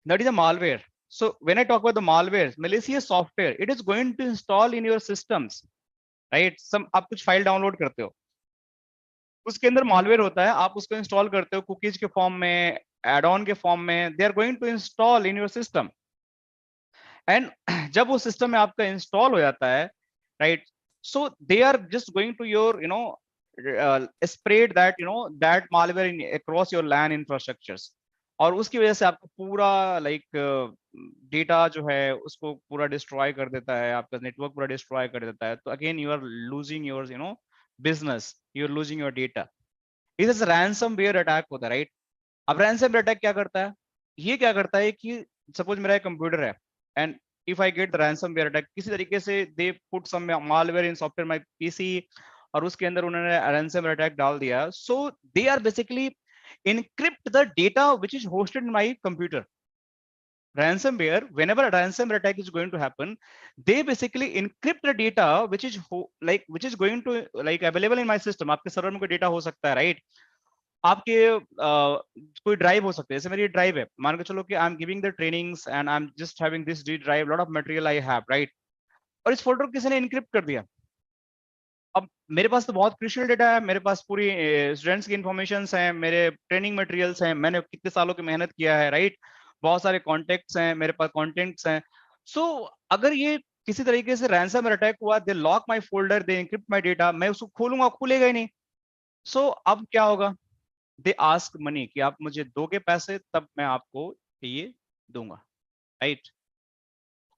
that is a malware. So when I talk about the malware, malicious software, it is going to install in your systems, right. Some आप कुछ फाइल डाउनलोड करते हो, उसके अंदर मालवेयर होता है, आप उसको इंस्टॉल करते हो कुकीज के फॉर्म में, एड ऑन के फॉर्म में, they are going to install in your system. And जब वो सिस्टम में आपका इंस्टॉल हो जाता है, right, so they are just going to your spread that malware across your LAN infrastructures, और उसकी वजह से आपको पूरा डेटा जो है उसको पूरा डिस्ट्रॉय कर देता है, आपका नेटवर्क पूरा डिस्ट्रॉय कर देता है. तो again you are losing your business, you are losing your data. इस रैंसमवेयर अटैक होता है, राइट. अब रैंसमवेयर अटैक क्या करता है? ये क्या करता है कि सपोज मेरा एक कंप्यूटर है and if I get the ransomware attack, किसी तरीके से they put some malware in software my PC और उसके अंदर उन्होंने ransomware attack डाल दिया. So they are basically encrypt the data which is hosted in my computer. Ransomware, whenever a ransomware attack is going to happen, they basically encrypt the data which is going to available in my system. आपके server में कोई data हो सकता है, right. आपके कोई drive हो सकते हैं, जैसे मेरी ड्राइव है, मान के चलो कि I am giving the trainings and I am just having this D drive, lot of material I have, right. और इस फोल्डर को किसी ने इनक्रिप्ट कर दिया. अब मेरे पास तो बहुत क्रूशियल डेटा है, मेरे पास पूरी स्टूडेंट्स की इन्फॉर्मेशन हैं, मेरे ट्रेनिंग मटेरियल्स हैं, मैंने कितने सालों की मेहनत किया है, राइट. बहुत सारे कॉन्टेक्ट्स हैं, मेरे पास कॉन्टेंट्स हैं. सो अगर ये किसी तरीके से रैंसमवेयर अटैक हुआ, they lock my folder, they encrypt my data, मैं उसको खोलूंगा, खुलेगा ही नहीं. सो अब क्या होगा? दे आस्क मनी कि आप मुझे दोगे पैसे तब मैं आपको ये दूंगा, राइट.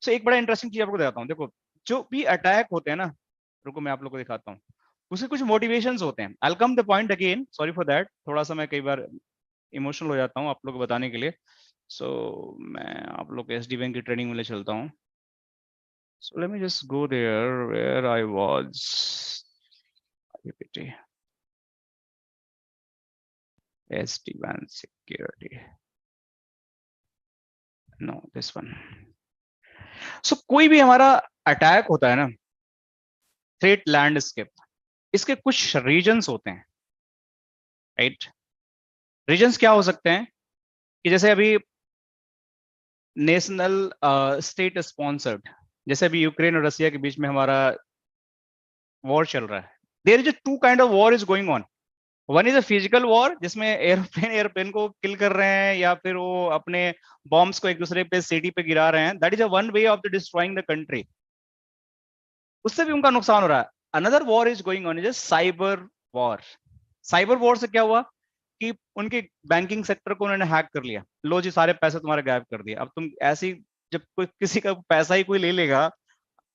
सो एक बड़ा इंटरेस्टिंग चीज आपको बताता हूँ. देखो जो भी अटैक होते हैं ना, रुको मैं आप लोगों को दिखाता हूँ, उसके कुछ मोटिवेशंस होते हैं. I will come the point again, sorry for that, थोड़ा सा मैं कई बार इमोशनल हो जाता हूँ आप लोगों को बताने के लिए. सो मैं आप लोग को एसडी बैंक की ट्रेनिंग में ले चलता हूँ. So let me just go there where I was. SD-WAN security. No, this one. So कोई भी हमारा अटैक होता है ना, थ्रेट लैंडस्केप, इसके कुछ रीजन्स होते हैं, राइट? रीजन्स क्या हो सकते हैं कि जैसे अभी नेशनल स्टेट स्पॉन्सर्ड, जैसे अभी यूक्रेन और रसिया के बीच में हमारा वॉर चल रहा है. There is two kind of war is going on. One is a physical war, जिसमें एयरप्लेन को किल कर रहे हैं या फिर वो अपने बॉम्ब्स को एक दूसरे पे सिटी पे गिरा रहे हैं. That is a one way of the destroying the country. उससे भी उनका नुकसान हो रहा है. Another war is going on is cyber war. Cyber war से क्या हुआ कि उनके बैंकिंग सेक्टर को उन्होंने हैक कर लिया. लो जी, सारे पैसे तुम्हारे गायब कर दिए. अब तुम ऐसी, जब कोई किसी का पैसा ही कोई ले लेगा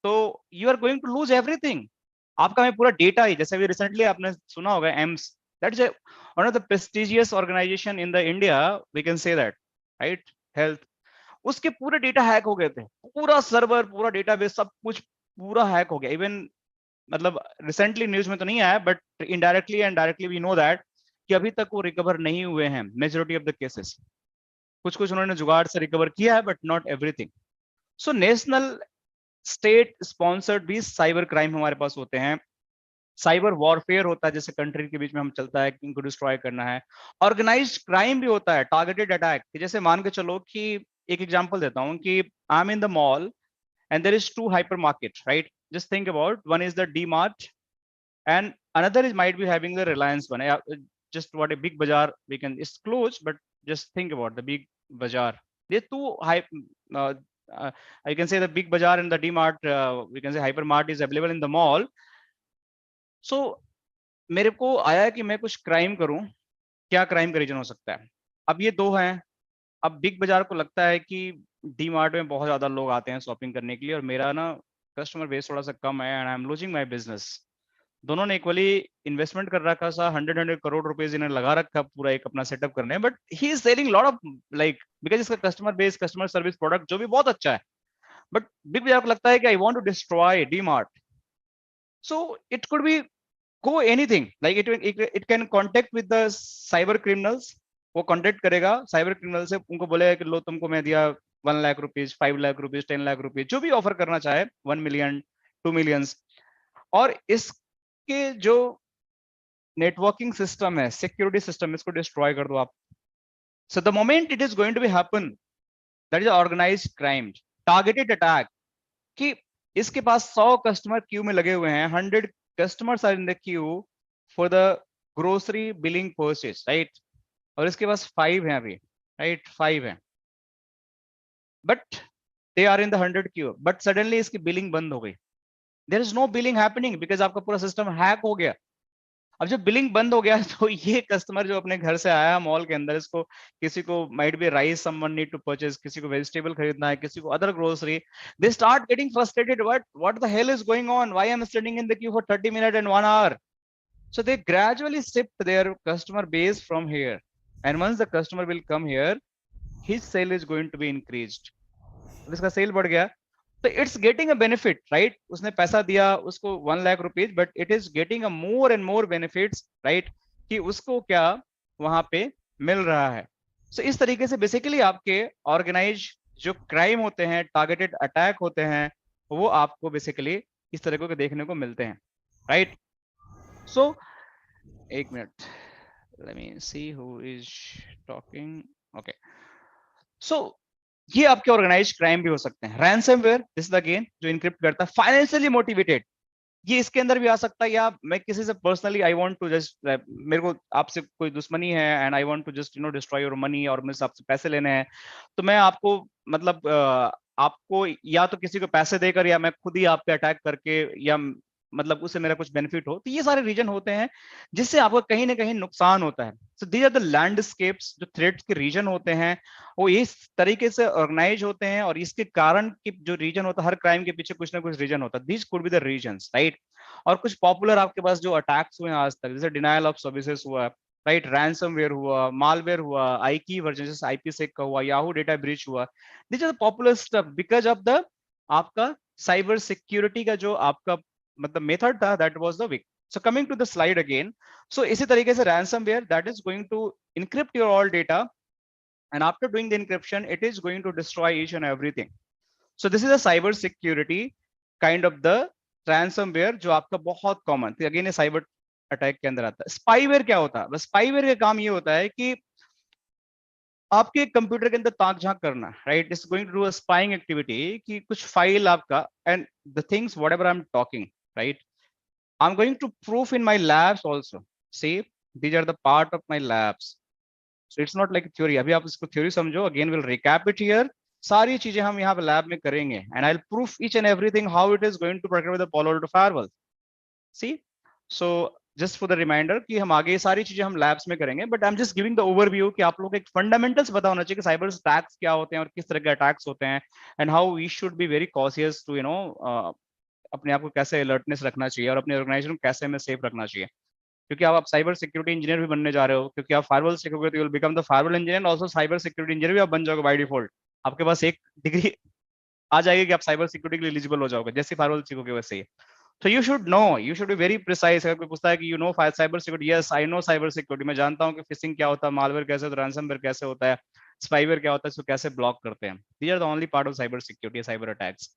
तो you are going to lose everything. आपका में पूरा डेटा ही, जैसे अभी रिसेंटली आपने सुना होगा AIIMS, that is one of the prestigious organisation in the India, we can say that, right? Health. उसके पूरे डेटा हैक हो गए थे. पूरा सर्वर, पूरा डेटाबेस, सब कुछ पूरा हैक हो गया. इवन मतलब रिसेंटली न्यूज में तो नहीं आया, but indirectly and directly we know that कि अभी तक वो रिकवर नहीं हुए हैं मेजोरिटी ऑफ द केसेस. कुछ कुछ उन्होंने जुगाड़ से रिकवर किया है, but not everything. So national state sponsored भी साइबर क्राइम हमारे पास होते हैं. साइबर वॉरफेयर होता है, जैसे कंट्री के बीच में हम चलता है, इनको डिस्ट्रॉय करना है. ऑर्गेनाइज्ड क्राइम भी होता है, टारगेटेड अटैक. जैसे मान के चलो कि एक एग्जांपल देता हूं कि I M in the mall and there is two hypermarket, right? Just think about, one is the D-Mart and another is might be having the Reliance one. Just what a big bazaar we can, it's closed, but just think about the big bazaar. There two I can say the big bazaar and the D-Mart, we can say hypermart is available in the mall. So मेरे को आया कि मैं कुछ crime करूं, क्या crime का reason हो सकता है? अब ये दो हैं. अब बिग बाजार को लगता है कि डी मार्ट में बहुत ज्यादा लोग आते हैं शॉपिंग करने के लिए और मेरा ना कस्टमर बेस थोड़ा सा कम है and I am losing my business. दोनों ने इक्वली इन्वेस्टमेंट कर रखा सा, 100 करोड़ रुपीस इन्हें लगा रखा पूरा एक अपना सेटअप करने, but he is selling lot of like, because इसका customer base, customer service, product जो भी बहुत अच्छा है. बट बिग बाजार को लगता है कि I want to destroy D Mart. So it could be go anything, like it can contact with the cyber criminals. वो कॉन्टेक्ट करेगा साइबर क्रिमिनल से, उनको बोलेगा कि लो तुमको मैं दिया 1 lakh rupees, 5 lakh rupees, 10 lakh rupees, जो भी ऑफर करना चाहे, 1 मिलियन, 2 मिलियंस. और इसके जो नेटवर्किंग सिस्टम है, सिक्योरिटी सिस्टम, इसको डिस्ट्रॉय कर दो आप. So the moment it is going to be happen, that is organised crime, targeted attack. कि इसके पास 100 कस्टमर क्यू में लगे हुए हैं, 100 customers are in the queue for the grocery billing purchase, right? और इसके पास 5 हैं अभी, right? 5 हैं, but they are in the 100 queue, but suddenly इसकी बिलिंग बंद हो गई. There is no billing happening because आपका पूरा सिस्टम हैक हो गया. अब जब बिलिंग बंद हो गया तो ये कस्टमर जो अपने घर से आया मॉल के अंदर, इसको किसी को might be rice, someone need to purchase, किसी को वेजिटेबल खरीदना है, किसी को other grocery, they start getting frustrated. What the hell is going on, why I am standing in the queue for 30 minute and 1 hour. So they gradually shift their customer base from here, and once the customer will come here, his sale is going to be increased. इसका cell बढ़ गया तो it's getting a benefit, right? उसने पैसा दिया उसको 1 lakh rupees, but it is getting a more and more benefits, right? कि उसको क्या वहां पे मिल रहा है. सो इस तरीके से बेसिकली आपके ऑर्गेनाइज जो क्राइम होते हैं, टारगेटेड अटैक होते हैं, वो आपको बेसिकली इस तरह के देखने को मिलते हैं, राइट? सो एक minute, let me see who is talking. Okay, so ये आपके ऑर्गेनाइज्ड क्राइम भी हो सकते हैं. रैंसमवेयर, दिस इज अगेन जो इनक्रिप्ट करता है. फाइनेंशियली मोटिवेटेड, ये इसके अंदर भी आ सकता है. या मैं किसी से personally I want to just, मेरे को आपसे कोई दुश्मनी है and I want to just destroy your money, और मुझसे आपसे पैसे लेने हैं, तो मैं आपको मतलब आपको या तो किसी को पैसे देकर या मैं खुद ही आप पे अटैक करके, या मतलब उससे मेरा कुछ बेनिफिट हो. तो ये सारे रीजन होते हैं जिससे आपको कहीं ना कहीं नुकसान होता है. So these are the landscapes, जो थ्रेट्स के रीजन होते हैं वो इस तरीके से ऑर्गेनाइज होते हैं, और इसके कारण की जो रीजन होता है, हर क्राइम के पीछे कुछ ना कुछ रीजन होता है. These could be the reasons, right? और कुछ पॉपुलर आपके पास जो अटैक्स हुए हैं आज तक, जैसे डिनायल ऑफ सर्विसेज हुआ, राइट? रैंसमवेयर हुआ, मालवेयर हुआ, आईकी वर्जन जैसे आईपी सेक का हुआ, याहू डेटा ब्रीच हुआ. This are popular stuff because of the आपका साइबर सिक्योरिटी का जो आपका मतलब मेथड था, that was the weak. So coming to the slide again. So इसी तरीके से ransomware that is going to encrypt your all data, and after doing the encryption it is going to destroy each and everything. So this is a cyber security kind of the ransomware जो आपका बहुत common. Again ये cyber attack के अंदर आता है. Spyware क्या होता है? बस स्पाईवेयर का काम ये होता है कि आपके कंप्यूटर के अंदर ताक झांक करना, right. It's going to do a spying activity कि कुछ फाइल आपका and the things whatever I am talking, right. I am going to proof in my labs also. See, these are the part of my labs. So it's not like theory. अभी आप इसको theory समझो. Again will recap it here. सारी चीजें हम यहाँ पे lab में करेंगे and I will proof each and everything how it is going to protect with the Palo Alto Firewall. See, so just for the reminder कि हम आगे सारी चीजें हम लैब्स में करेंगे, but I am just giving the overview कि आप लोगों को एक फंडामेंटल्स पता होना चाहिए कि साइबर अटैक्स क्या होते हैं और किस तरह के अटैक्स होते हैं and how we should be very cautious to अपने आप को कैसे अलर्टनेस रखना चाहिए और अपने ऑर्गेनाइजेशन को कैसे हमें सेफ रखना चाहिए. क्योंकि आप साइबर सिक्योरिटी इंजीनियर भी बनने जा रहे हो, क्योंकि आप फायरवॉल सीखोगे तो you will become the firewall engineer, also cyber security engineer भी आप बन जाओगे बाय डिफॉल्ट. आपके पास एक डिग्री आ जाएगी कि आप साइबर सिक्योरिटी के लिए एलिजिबल हो जाओगे. जैसे फायरवॉल सीखोगे वैसे ही. So you should know, you should be very precise. अगर कोई पूछता है कि you know cyber security, yes I know cyber security. मैं जानता हूँ कि फिशिंग क्या होता है, मालवेयर कैसे होता है, ransomware कैसे होता है, स्पाईवेयर क्या होता है, इसको कैसे ब्लॉक करते हैं. These are the only part of cyber security, cyber attacks.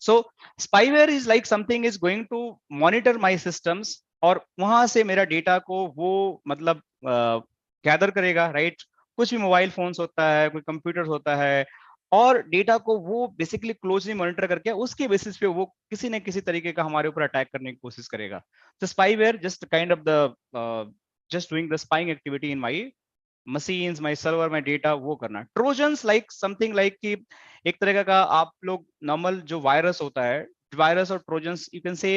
So spyware is like something is going to monitor my systems और वहां से मेरा डेटा को वो मतलब गैदर करेगा, राइट. कुछ भी मोबाइल फोन्स होता है, कोई कंप्यूटर होता है, और डेटा को वो बेसिकली क्लोजली मॉनिटर करके उसके बेसिस पे वो किसी न किसी तरीके का हमारे ऊपर अटैक करने की कोशिश करेगा. तो spyware just kind of the just doing the spying activity in my machines, my server, my data, वो करना. ट्रोजन्स लाइक समथिंग लाइक कि एक तरह का आप लोग नॉर्मल जो वायरस होता है, वायरस और ट्रोजन्स यू कैन से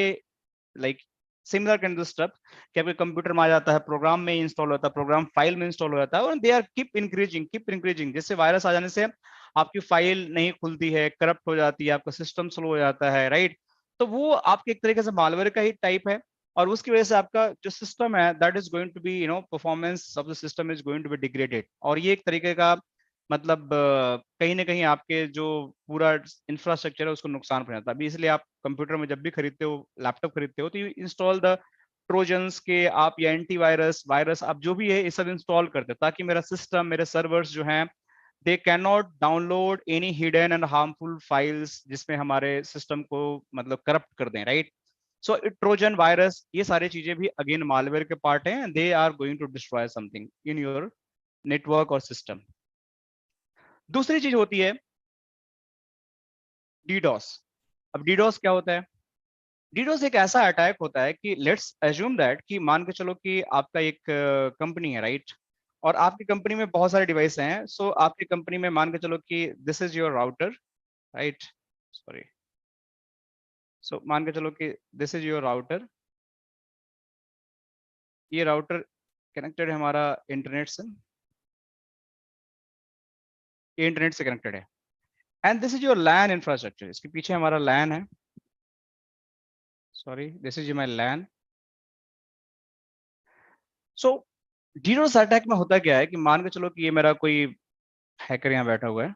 like similar kind of stuff कि आपके कंप्यूटर में आ जाता है, प्रोग्राम में इंस्टॉल होता है, प्रोग्राम फाइल में इंस्टॉल हो जाता है और दे आर कीप इंक्रीजिंग. जैसे वायरस आ जाने से आपकी फाइल नहीं खुलती है, करप्ट हो जाती है, आपका सिस्टम स्लो हो जाता है, राइट. तो वो आपके एक तरीके से मालवेयर का ही टाइप है और उसकी वजह से आपका जो सिस्टम है that is going to be performance of the system is going to be degraded. और ये एक तरीके का मतलब कहीं ना कहीं आपके जो पूरा इंफ्रास्ट्रक्चर है उसको नुकसान पहुंचाता है. अभी इसलिए आप कंप्यूटर में जब भी खरीदते हो, लैपटॉप खरीदते हो, तो यू इंस्टॉल द ट्रोजन्स के आप या एंटीवायरस, वायरस आप जो भी है ये सब इंस्टॉल करते हो ताकि मेरा सिस्टम, मेरे सर्वर्स जो हैं they cannot download any hidden and harmful files जिसमें हमारे सिस्टम को मतलब करप्ट कर दें, राइट. सो ट्रोजन, वायरस, ये सारी चीजें भी अगेन मालवेयर के पार्ट हैं. They are going to destroy something in your network और सिस्टम. दूसरी चीज होती है डीडोस. अब डीडोस क्या होता है? डीडोस एक ऐसा अटैक होता है कि लेट्स अज्यूम दैट कि मान के चलो कि आपका एक कंपनी है, राइट, और आपकी कंपनी में बहुत सारे डिवाइस हैं. सो आपकी कंपनी में मान के चलो कि this is your router, right, sorry. So मान के चलो कि दिस इज योर राउटर. ये राउटर कनेक्टेड है हमारा इंटरनेट से, ये इंटरनेट से कनेक्टेड है. And this is your LAN infrastructure. इसके पीछे हमारा लैन है, sorry, this is my LAN. So DDoS attack में होता क्या है कि मान के चलो कि ये मेरा कोई हैकर यहाँ बैठा हुआ है.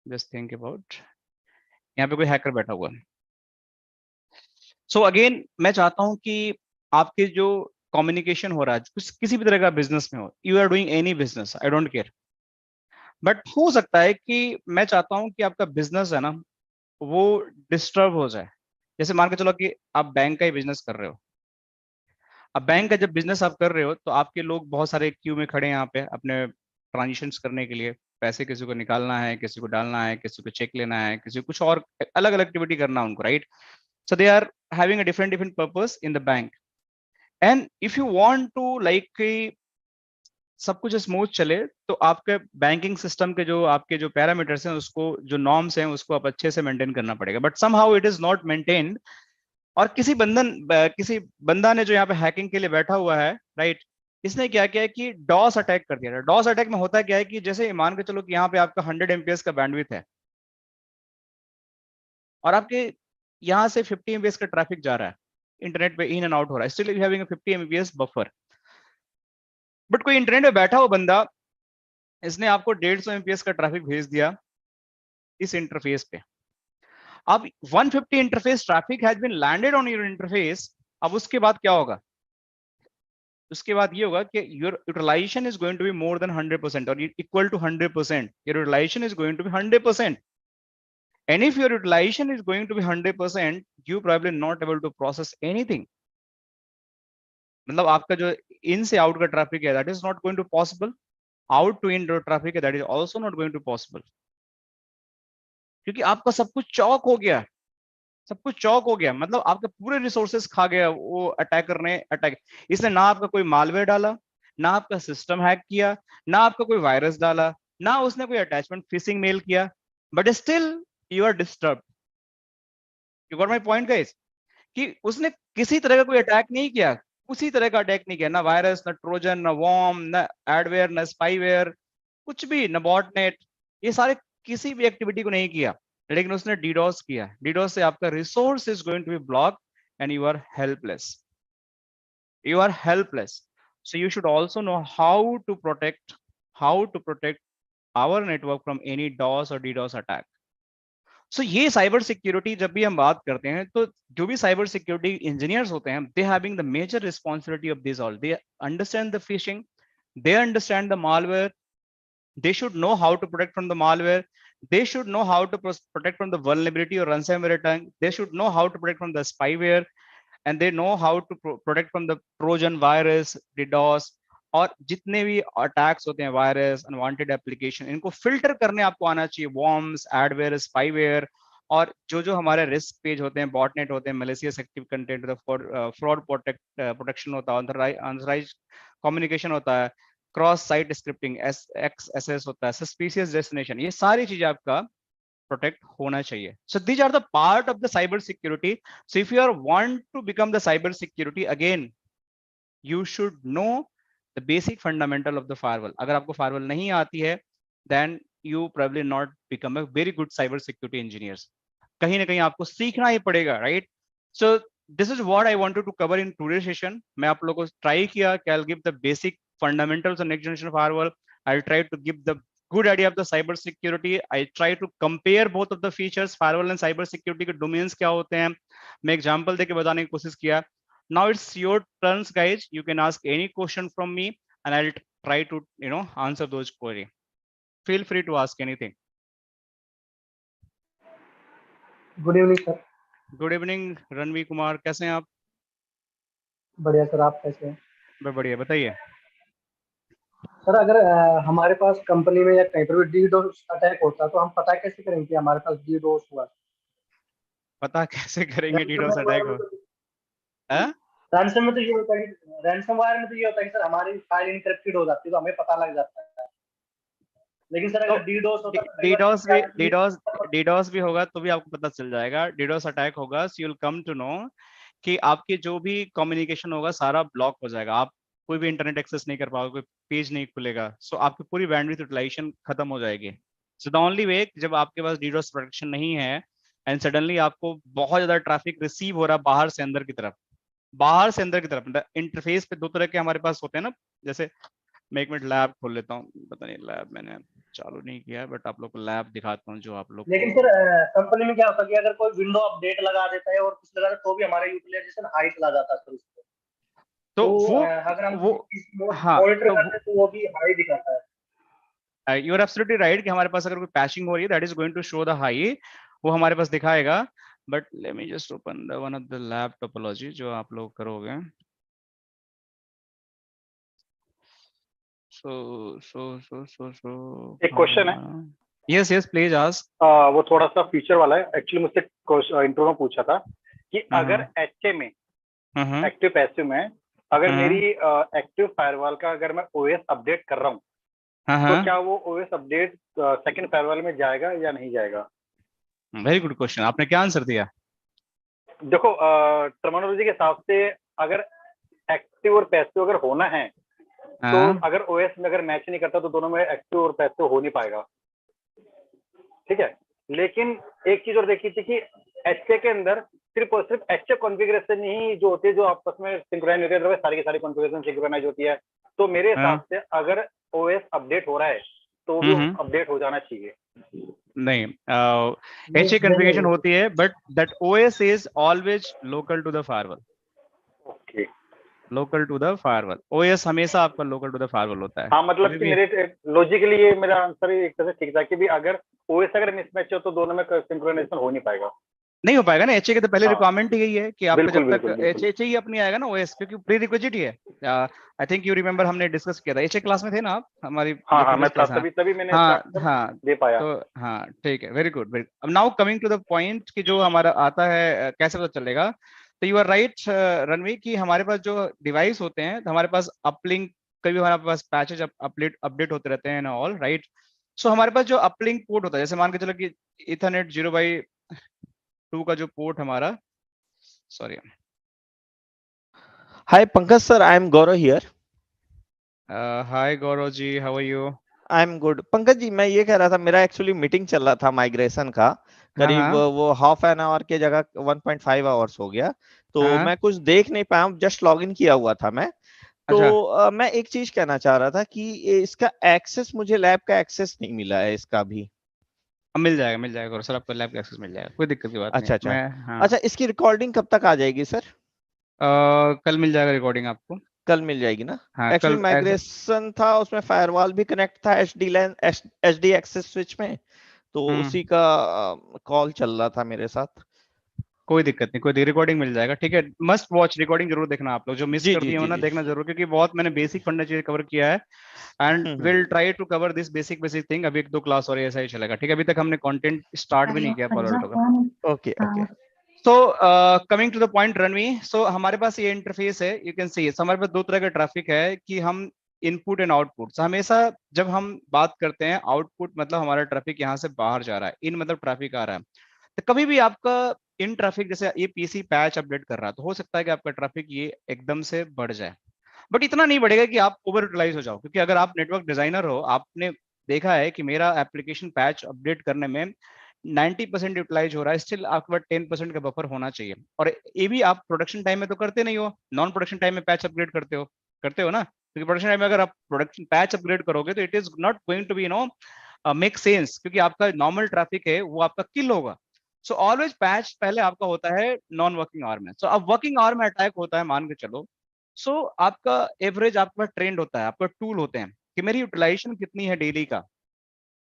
जस्ट थिंक अबाउट, यहाँ पे कोई हैकर बैठा हुआ है. सो अगेन मैं चाहता हूं कि आपके जो कम्युनिकेशन हो रहा है किसी भी तरह का बिजनेस में हो, you are doing any business, I don't care, but हो सकता है कि मैं चाहता हूं कि आपका बिजनेस है ना वो डिस्टर्ब हो जाए. जैसे मान के चलो कि आप बैंक का ही बिजनेस कर रहे हो. अब बैंक का जब बिजनेस आप कर रहे हो तो आपके लोग बहुत सारे क्यू में खड़े हैं यहाँ पे अपने ट्रांजेक्शन्स करने के लिए. पैसे किसी को निकालना है, किसी को डालना है, किसी को चेक लेना है, किसी को कुछ और अलग अलग एक्टिविटी करना है उनको, right. So they are having a different purpose in the bank. And if you want to like कि सब कुछ स्मूथ चले तो आपके बैंकिंग सिस्टम के जो आपके जो पैरामीटर्स हैं उसको, जो नॉर्म्स हैं उसको आप अच्छे से मेंटेन करना पड़ेगा. But somehow it is not maintained. और किसी बंदा ने जो यहाँ पे हैकिंग के लिए बैठा हुआ है, राइट, इसने क्या किया कि डॉस अटैक कर दिया. डॉस अटैक में होता क्या है कि जैसे मान के चलो कि यहाँ पे आपका 100 MPS का बैंडविड्थ है और आपके यहाँ से 50 MBPS का ट्रैफिक जा रहा है, इंटरनेट पे इन एंड आउट हो रहा है, still you having a 50 MBPS buffer. But कोई इंटरनेट पे बैठा हुआ बंदा, इसने आपको 150 MBPS का ट्रैफिक भेज दिया इस इंटरफेस पे. अब 150 interface traffic has been landed on your interface, अब उसके बाद क्या होगा? उसके बाद ये होगा कि your utilisation is going to be more than 100% और equal to 100%. Your utilisation is going to be 100%. And if your utilization is going to be 100%, you probably not able to process anything. मतलब आपका जो इन से out का traffic है, that is not going to possible. Out to in traffic है, that is also not going to possible. क्योंकि आपका सब कुछ चौक हो गया, सब कुछ चौक हो गया, मतलब आपके पूरे रिसोर्सेस खा गया वो अटैकर ने अटैक. इसने ना आपका कोई मालवेयर डाला, ना आपका सिस्टम हैक किया, ना आपका कोई वायरस डाला, ना उसने कोई अटैचमेंट फिशिंग मेल किया, but still you are disturb. You got my point guys? कि उसने किसी तरह का कोई अटैक नहीं किया, उसी तरह का अटैक नहीं किया, ना वायरस, ना ट्रोजन, ना वॉर्म, ना एडवेयर, ना स्पाईवेयर, कुछ भी, ना बॉटनेट, ये सारे किसी भी एक्टिविटी को नहीं किया, लेकिन उसने डीडोस किया. डीडोस से आपका resource is going to be block and you are helpless. You are helpless. So you should also know how to protect our network from any DoS और डीडोस अटैक. सो ये साइबर सिक्योरिटी जब भी हम बात करते हैं, तो जो भी साइबर सिक्योरिटी इंजीनियर्स होते हैं, they having the major responsibility of this all. They understand the phishing, they understand the malware, they should know how to protect from the malware, they should know how to protect from the vulnerability or ransomware attack, they should know how to protect from the spyware, and they know how to protect from the Trojan virus, DDoS, और जितने भी attacks होते हैं, virus, unwanted application, इनको filter करने आपको आना चाहिए. वॉर्म्स, एडवेयर, स्पाईवेयर, और जो जो हमारे रिस्क पेज होते हैं, बॉटनेट होते हैं, malicious active content, fraud protection होता है, अनऑथराइज्ड कम्युनिकेशन होता है, क्रॉस साइट स्क्रिप्टिंग, XSS होता है, सस्पिशियस डेस्टिनेशन, ये सारी चीजें आपका प्रोटेक्ट होना चाहिए. So these are the part of the cyber security. So if you are want to become the cyber security, again you should know the basic fundamental of the firewall. अगर आपको firewall नहीं आती है, then you probably not become a very good cyber security engineers. कहीं ना कहीं आपको सीखना ही पड़ेगा, right? So this is what I wanted to cover in today's session. मैं आप लोगों को try किया कि I'll give the basic fundamentals of next generation firewall. I'll try to give the good idea of the cyber security. I try to compare both of the features, firewall and cyber security के domains क्या होते हैं. मैं example देके बताने की कोशिश किया. Now it's your turns, guys. You can ask any question from me, and I'll try to answer those queries. Feel free to ask anything. Good evening sir. Good evening Ranveer Kumar, कैसे हैं आप? बढ़िया सर, आप कैसे हैं? मैं बढ़िया, बताइए. सर अगर हमारे पास कंपनी में या कहीं पर भी डीडोस अटैक होता है तो हम पता कैसे करेंगे कि हमारे पास डीडोस हुआ? पता कैसे करेंगे डीडोस अटैक हो? रैंसम में तो ये होता है, रैंसमवेयर में तो ये होता है कि सर हमारी फाइल इनक्रिप्टेड हो जाती है तो हमें पता लग जाता है. लेकिन सर अगर डीडोस होता है, डीडोस भी होगा तो भी आपको पता चल जाएगा. डीडोस अटैक होगा, so you will come to know कि आपके जो भी कम्युनिकेशन होगा सारा ब्लॉक हो जाएगा, आप कोई भी इंटरनेट एक्सेस नहीं कर पाओगे, कोई पेज नहीं खुलेगा, सो आपकी पूरी बैंडविड्थ यूटिलाइजेशन खत्म हो जाएगी. सो द ओनली वे, जब आपके पास डीडोस प्रोटेक्शन नहीं है एंड सडनली आपको बहुत ज्यादा ट्रैफिक रिसीव हो रहा है बाहर से अंदर की तरफ, बाहर से अंदर की तरफ, इंटरफेस पे दो तरह के हमारे पास होते हैं ना. जैसे मैं एक मिनट लैब खोल लेता हूँ, पता नहीं लैब मैंने चालू नहीं किया है, बट आप लोग को लैब दिखाता हूँ जो आप लोग. लेकिन सर कंपनी में क्या होता है कि अगर कोई विंडो अपडेट लगा देता है और कुछ लगा तो भी हमारा यूटिलाइजेशन हाई चला जाता है सर उसको. तो अगर हम मॉनिटर करते हैं तो वो भी हाई दिखाता है. यू आर एब्सोल्युटली राइट कि हमारे पास अगर कोई पैचिंग हो रही है, that is going to show the high, वो हमारे पास दिखाएगा. But let me just open the one of the lab topology जो आप लोग करोगे. एक क्वेश्चन है. Yes please ask. वो थोड़ा सा फीचर वाला है. एक्चुअली मुझसे इंट्रो में पूछा था कि अगर एचए में, एक्टिव पैसिव में, अगर मेरी एक्टिव फायरवॉल का अगर मैं ओएस अपडेट कर रहा हूँ तो क्या वो ओएस अपडेट सेकंड फायरवॉल में जाएगा या नहीं जाएगा? Very good question. आपने क्या आंसर दिया? देखो टर्मिनोलॉजी के हिसाब से अगर एक्टिव और पैसिव अगर होना है तो अगर ओएस में अगर मैच नहीं करता तो दोनों में एक्टिव और पैसिव हो नहीं पाएगा. ठीक है. लेकिन एक चीज और देखी थी कि एचए के अंदर सिर्फ और सिर्फ एचए कॉन्फ़िगरेशन ही जो होती है जो आपस में सिंक्रोनाइज होती है, सारी की सारी कॉन्फ़िगरेशन सिंक्रोनाइज होती है. तो मेरे हिसाब से अगर ओएस अपडेट हो रहा है तो वो अपडेट हो जाना चाहिए. नहीं, HA कॉन्फ़िगरेशन होती है, but that OS is always local to the firewall. Okay, local to the firewall, OS हमेशा आपका लोकल टू द फायरवॉल होता है। हाँ मतलब कि मेरे लॉजिकली ये मेरा आंसर एक तरह से ठीक था कि भी अगर OS अगर मिसमैच हो तो दोनों में सिंक्रोनाइजेशन हो नहीं पाएगा। नहीं हो पाएगा ना, HA के तो पहले हाँ। रिक्वायरमेंट ही यही है कि आपका बिल्कुल, जब तक बिल्कुल, बिल्कुल। HA ही अपनी आएगा ना OS, क्योंकि प्री रिक्विजिट ही है। आई थिंक यू रिमेंबर हमने डिस्कस किया था, HA क्लास में थे ना आप हमारी? हाँ हाँ, previous मैं था, class, हाँ तभी मैंने हाँ दे पाया। तो हाँ ठीक है, वेरी गुड। अब now coming to the point कि जो हमारा आता है कैसे पता चलेगा, तो यू आर राइट रणवीर कि हमारे पास जो डिवाइस होते हैं, तो हमारे पास अपलिंक, कभी हमारे पास पैचेज अपडेट होते रहते हैं ना, ऑल राइट। सो हमारे पास जो अपलिंक पोर्ट होता है, जैसे मान के चलो कि इथरनेट 0x2 का जो पोर्ट हमारा, sorry, Hi Pankaj sir, I am Gaurav here. Hi Gaurav ji, how are you? I am good. Pankaj ji, मैं ये कह रहा था, मेरा एक्चुअली मीटिंग चल रहा था माइग्रेशन का, करीब वो हाफ एन आवर के जगह 1.5 आवर्स हो गया, तो मैं कुछ देख नहीं पाया, जस्ट लॉग इन किया हुआ था मैं। तो मैं एक चीज कहना चाह रहा था कि इसका एक्सेस, मुझे लैब का एक्सेस नहीं मिला है इसका भी। मिल जाएगा गौरव सर, आपको लैब का एक्सेस मिल जाएगा, कोई दिक्कत की बात अच्छा नहीं। अच्छा अच्छा, इसकी रिकॉर्डिंग कब तक आ जाएगी सर? कल मिल जाएगा रिकॉर्डिंग आपको। कल मिल जाएगी ना? हाँ, एक्चुअली कल माइग्रेशन था, उसमें फायरवॉल भी कनेक्ट था एचडी एक्सेस स्विच में, तो उसी का कॉल चल रहा था मेरे साथ। कोई दिक्कत नहीं, कोई रिकॉर्डिंग मिल जाएगा, ठीक है। मस्ट वॉच, रिकॉर्डिंग जरूर देखना आप लोग, जो मिस कर दिए हो ना, देखना जरूर, क्योंकि बहुत मैंने बेसिक फंडा चीजें कवर किया है, and will try to cover this basic thing. अभी 1-2 क्लास और ऐसा ही चलेगा, ठीक है। अभी तक हमने कंटेंट स्टार्ट भी नहीं किया पालो अल्टो का। Okay okay. So coming to the point Ranveer, so हमारे पास ये इंटरफेस है, यू कैन सी हमारे पास 2 तरह का ट्रैफिक है कि हम इनपुट एंड आउटपुट। हमेशा जब हम बात करते हैं आउटपुट, मतलब हमारा ट्रैफिक यहाँ से बाहर जा रहा है, इन मतलब ट्रैफिक आ रहा है, तो कभी भी आपका इन ट्रैफिक, जैसे ये पीसी पैच अपडेट कर रहा है, तो हो सकता है कि आपका ट्रैफिक ये एकदम से बढ़ जाए, बट इतना नहीं बढ़ेगा कि आप ओवर यूटिलाइज हो जाओ। क्योंकि अगर आप नेटवर्क डिजाइनर हो, आपने देखा है कि मेरा एप्लीकेशन पैच अपडेट करने में 90% यूटिलाइज हो रहा है, स्टिल आपके पास 10% का बफर होना चाहिए। और ये भी आप प्रोडक्शन टाइम में तो करते नहीं हो, नॉन प्रोडक्शन टाइम में पैच अपग्रेड करते हो ना, क्योंकि प्रोडक्शन टाइम में अगर आप प्रोडक्शन पैच अपग्रेड करोगे तो it is not going to be make sense, क्योंकि आपका नॉर्मल ट्रैफिक है वो आपका किल होगा। सो ऑलवेज पैच पहले आपका होता है नॉन वर्किंग आवर में। सो अब वर्किंग आवर में अटैक होता है, मान के चलो, सो आपका एवरेज आपका ट्रेंड होता है, आपका टूल होते हैं कि मेरी यूटिलाइजेशन कितनी है डेली का।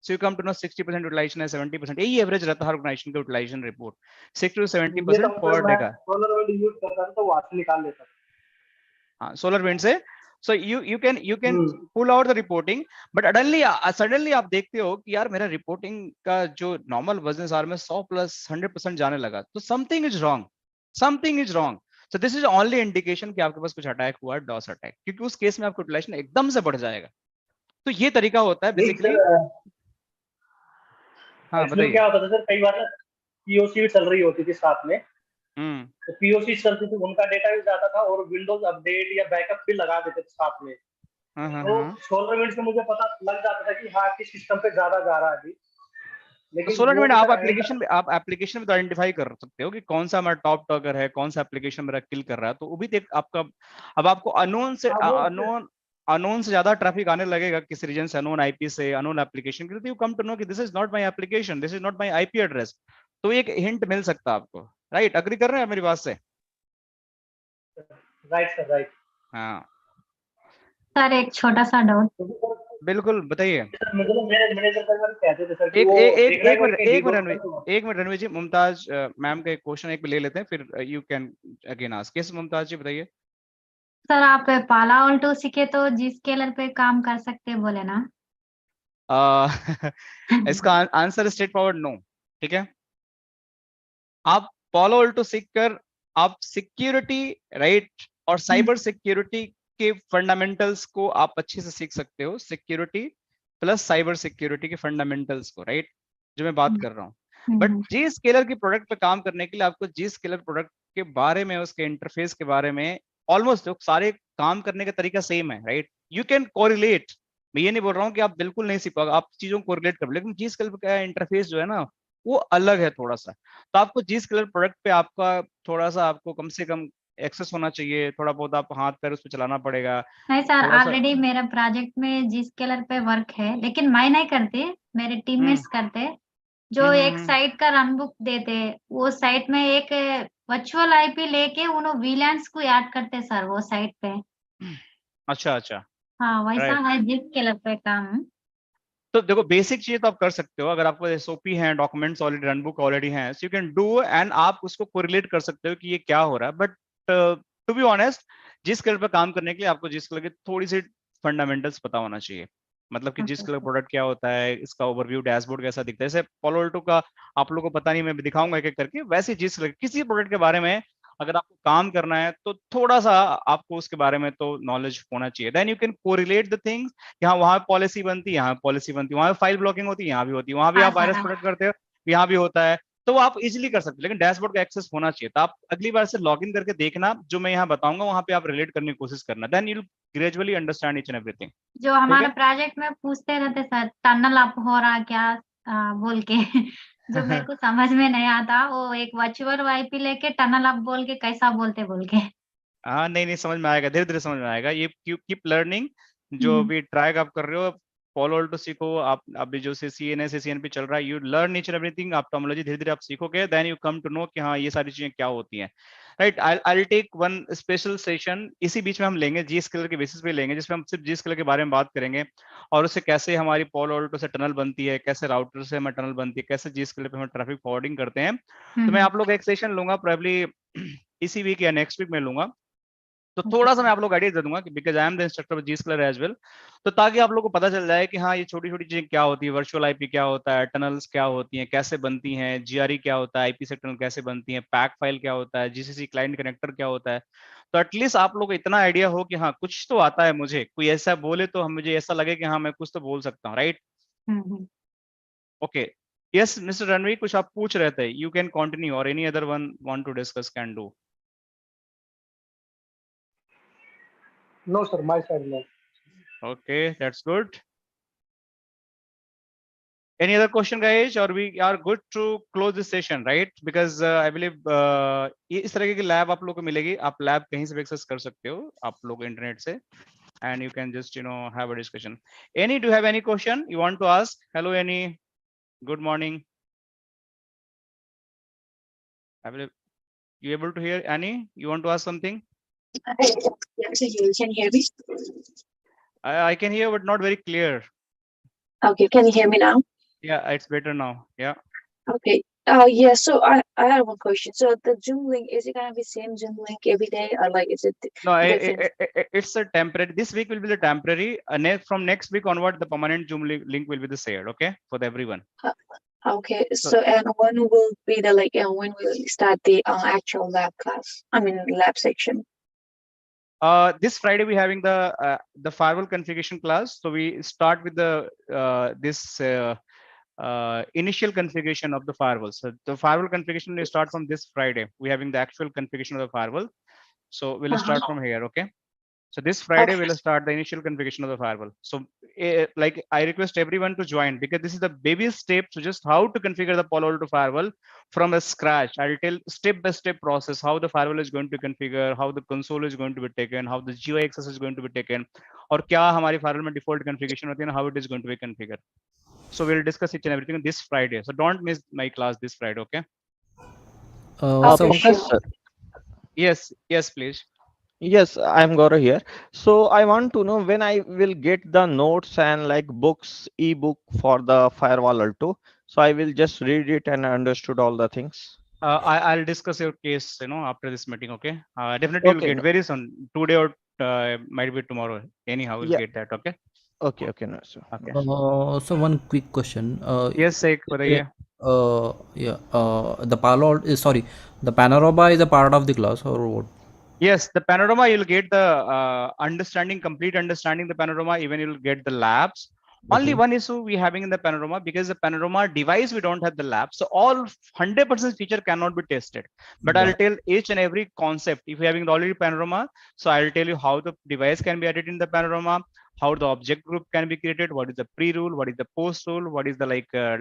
So you come to know 60% utilisation है, 70%, यही एवरेज रहता है हर ऑर्गेनाइजेशन का utilisation report, 60 to 70% per day का। सोलर विंड यूज करता था तो वहां से निकाल लेता था। हाँ, सोलर विंड से। So you can pull out the reporting, but suddenly आप देखते हो कि यार मेरा रिपोर्टिंग का जो नॉर्मल बिजनेस आवर में 100+100% जाने लगा, तो something is wrong. So this is only indication कि आपके पास कुछ अटैक हुआ है, डॉस अटैक, क्योंकि उस केस में आपका यूटिलाइजेशन एकदम से बढ़ जाएगा। तो ये तरीका होता है बेसिकली। हाँ बताइए। क्या होता था सर, कई बार पीओसी चल रही होती थी साथ में, तो पीओसी चलती थी, उनका डेटा भी जाता था और विंडोज अपडेट या बैकअप भी लगा देते थे साथ में। तो सोलर विंड से मुझे पता लग जाता था कि हाँ किस सिस्टम पे ज्यादा जा रहा है अभी। लेकिन सोलर विंड आप एप्लीकेशन में तो आइडेंटिफाई कर सकते हो कि कौन सा हमारा टॉप टॉगर है, कौन सा एप्लीकेशन मेरा किल कर रहा है, तो वो भी देख आपका। अब आपको अनोन से ज्यादा ट्रैफिक आने लगेगा किसी रीजन से, अनोन आईपी से, अनोन एप्लीकेशन के, तो यू कम टू नो कि this is not my application, this is not my IP address. तो एक हिंट मिल सकता है आपको, राइट? अग्री कर रहे हैं मेरी बात से? Right sir, right. हाँ सर, एक छोटा सा डाउट। बिल्कुल बताइए। मेरे मैनेजर कहते थे सर कि एक मिनट रणवीर जी, मुमताज मैम का एक क्वेश्चन एक ले लेते हैं, फिर you can again ask. Yes Mumtaz ji बताइए। सर, आप पाला ऑल्टो सीखे तो Zscaler पे काम कर सकते बोले ना? इसका आंसर स्ट्रेट फॉरवर्ड नो, ठीक है। आप पालो अल्टो सीख कर आप सिक्योरिटी, राइट, और साइबर सिक्योरिटी के फंडामेंटल्स को आप अच्छे से सीख सकते हो, सिक्योरिटी प्लस साइबर सिक्योरिटी के फंडामेंटल्स को, राइट, जो मैं बात कर रहा हूँ। बट Zscaler की प्रोडक्ट पे काम करने के लिए आपको Zscaler प्रोडक्ट के बारे में, उसके इंटरफेस के बारे में ऑलमोस्ट सारे काम करने का तरीका सेम है, राइट। यू कैन कोरिलेट, मैं ये नहीं बोल रहा हूँ कि आप बिल्कुल नहीं सीख पाओगे, आप चीजों को कोरिलेट कर, लेकिन Zscaler का इंटरफेस जो है ना वो अलग है थोड़ा सा। तो आपको Zscaler प्रोडक्ट पे आपका थोड़ा सा, आपको कम से कम एक्सेस होना चाहिए, थोड़ा बहुत आप हाथ पैर उस पर चलाना पड़ेगा। नहीं सर, ऑलरेडी मेरा प्रोजेक्ट में Zscaler पे वर्क है, लेकिन मैं नहीं करती, मेरे टीममेट्स करते। जो एक साइट का रन बुक देते हैं, वो साइट में एक वर्चुअल आईपी लेके उन्होंने वीलैंस को ऐड करते सर वो साइट पे। अच्छा अच्छा। हाँ वैसा राइट। है Zscaler पे काम। तो देखो बेसिक चीज तो आप कर सकते हो, अगर आपको एसओपी है, documents already, run book already है, so you can do, and आप उसको कोरिलेट कर सकते हो कि ये क्या हो रहा है। बट टू बी ऑनेस्ट, जिस कलर पर काम करने के लिए आपको जिस कलर की थोड़ी सी फंडामेंटल्स पता होना चाहिए। मतलब कि जिस कलर प्रोडक्ट क्या होता है, इसका ओवरव्यू डैशबोर्ड कैसा दिखता है। जैसे पालो अल्टो का आप लोगों को पता नहीं, मैं दिखाऊंगा एक एक करके। वैसे जिस किसी प्रोडक्ट के बारे में अगर आपको काम करना है तो थोड़ा सा आपको उसके बारे में तो नॉलेज होना चाहिए। Then you can correlate the things. यहाँ वहां पॉलिसी बनती है, यहाँ पॉलिसी बनती है, वहां फाइल ब्लॉकिंग होती है, यहाँ भी होती है, वहां भी हाँ आप वायरस सर। प्रोटेक्ट करते हो, यहाँ भी होता है। तो वो आप इजीली कर सकते हो, लेकिन डैशबोर्ड का एक्सेस होना चाहिए। तो आप अगली बार से लॉगिन करके देखना, जो मैं यहाँ बताऊंगा वहां पे आप रिलेट करने की कोशिश करना। Then you gradually understand each and everything. जो हमारे प्रोजेक्ट में पूछते रहते सर, टनल अप हो रहा क्या बोल के जो मेरे को समझ में नहीं आता, वो एक वर्चुअल आईपी लेके टनल अप बोल के कैसा बोल के। हाँ नहीं नहीं, समझ में आएगा, धीरे धीरे समझ में आएगा। ये कीप लर्निंग, जो भी ट्राई आप कर रहे हो, पालो अल्टो सीखो। आप अभी जो CCNA CCNP चल रहा है, you learn each and everything, आप टर्मिनोलॉजी धीरे धीरे आप सीखोगे, then you come to know कि हाँ ये सारी चीजें क्या होती हैं। Right. I take one special session इसी बीच में हम लेंगे, Zscaler के बेसिस पे लेंगे, जिसमें हम सिर्फ Zscaler के बारे में बात करेंगे, और उससे कैसे हमारी पालो अल्टो से टनल बनती है, कैसे राउटर से हमें टनल बनती है, कैसे Zscaler पे हम ट्रैफिक फॉरवर्डिंग करते हैं। तो मैं आप लोग एक सेशन लूंगा, प्रोबेबली इसी वीक या नेक्स्ट वीक में लूंगा। तो थोड़ा सा मैं आप लोग आइडिया दे दूंगा कि because I am the instructor Zscaler as well, तो ताकि आप लोगों को पता चल जाए कि हाँ ये छोटी छोटी चीजें क्या होती है, वर्चुअल आईपी क्या होता है, टनल्स क्या होती हैं, कैसे बनती हैं, GRE क्या होता है, आईपी से टनल कैसे बनती है, पैक फाइल क्या होता है, GCC क्लाइंट कनेक्टर क्या होता है। तो एटलीस्ट आप लोग को इतना आइडिया हो कि हाँ कुछ तो आता है मुझे, कोई ऐसा बोले तो मुझे ऐसा लगे कि हाँ मैं कुछ तो बोल सकता हूँ। Right. Okay. Yes mister Ranveer, कुछ आप पूछ रहे थे, यू कैन कंटिन्यू, और any other one want to discuss can do. No, sir, my side no. Okay, that's good. Any other question, guys, or we are good to close this session, right? Because I believe इस तरह की lab आप लोग को मिलेगी, आप lab कहीं से भी एक्सेस कर सकते हो आप लोग इंटरनेट से, and you can just have a discussion. Any, do you have any question you want to ask? Hello, Any. Good morning. I believe you able to hear, Annie? You want to ask something? Yes, you can hear me. I can hear, but not very clear. Okay, can you hear me now? Yeah, it's better now. Yeah. Okay. Yeah. So I have one question. So the Zoom link, is it gonna be same Zoom link every day, or like is it? No, it's a temporary. This week will be the temporary. From next week onward, the permanent Zoom link will be the shared. Okay, for everyone. Okay. So and when will be the when will start the actual lab class? I mean lab section. This Friday we're having the firewall configuration class. So we start with the this initial configuration of the firewall. So the firewall configuration will start from this Friday. We're having the actual configuration of the firewall. So we'll start from here. Okay. So this Friday we'll start the initial configuration of the firewall. So like I request everyone to join, because this is the baby step to just how to configure the Palo Alto firewall from a scratch. I'll tell step-by-step process how the firewall is going to configure, how the console is going to be taken, how the GUI access is going to be taken, और क्या हमारी firewall में default configuration होती है, how it is going to be configured. So we'll discuss each and everything this Friday. So don't miss my class this Friday. Okay. Okay, sure. Yes. Yes, please. Yes, I'm Gaurav here. So I want to know when I will get the notes and like books, ebook for the Firewall Alto. So I will just read it and understood all the things. I'll discuss your case, after this meeting. Okay. Definitely you'll get very soon. Today or might be tomorrow. Anyhow, we'll get that. Okay. Okay. Okay. No, sir. Okay. So one quick question. Yes, sir. The Palo is the panorama is a part of the class or what? Yes, the panorama, you'll get the complete understanding the panorama, even you'll get the labs. Only one issue we having in the panorama, because the panorama device, we don't have the lab. So all 100% feature cannot be tested. But I'll tell each and every concept. If you're having already panorama, so I'll tell you how the device can be added in the panorama, how the object group can be created, what is the pre-rule, what is the post-rule, what is the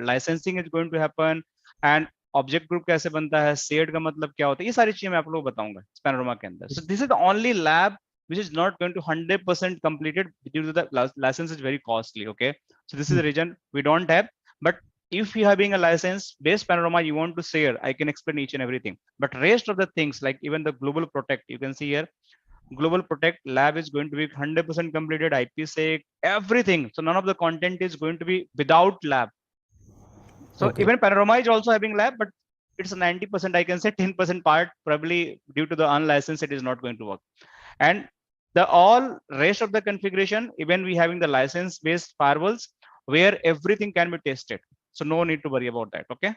licensing is going to happen, and object group कैसे बनता है, shade का मतलब क्या होता है, ये सारी चीजें मैं आप लोगों को बताऊंगा पैनोरामा के अंदर. So this is the only lab which is not going to 100% completed due to the license is very costly. Okay, so this is the reason we don't have, but if you having a license based panorama you want to share, I can explain each and everything. But rest of the things, like even the global protect, you can see here, global protect lab is going to be 100% completed, IPsec, everything. So none of the content is going to be without lab. So even panorama is also having lab, but it's a 90%, I can say 10% part, probably due to the unlicensed, it is not going to work. And the all rest of the configuration, even we having the license based firewalls where everything can be tested. So no need to worry about that. Okay.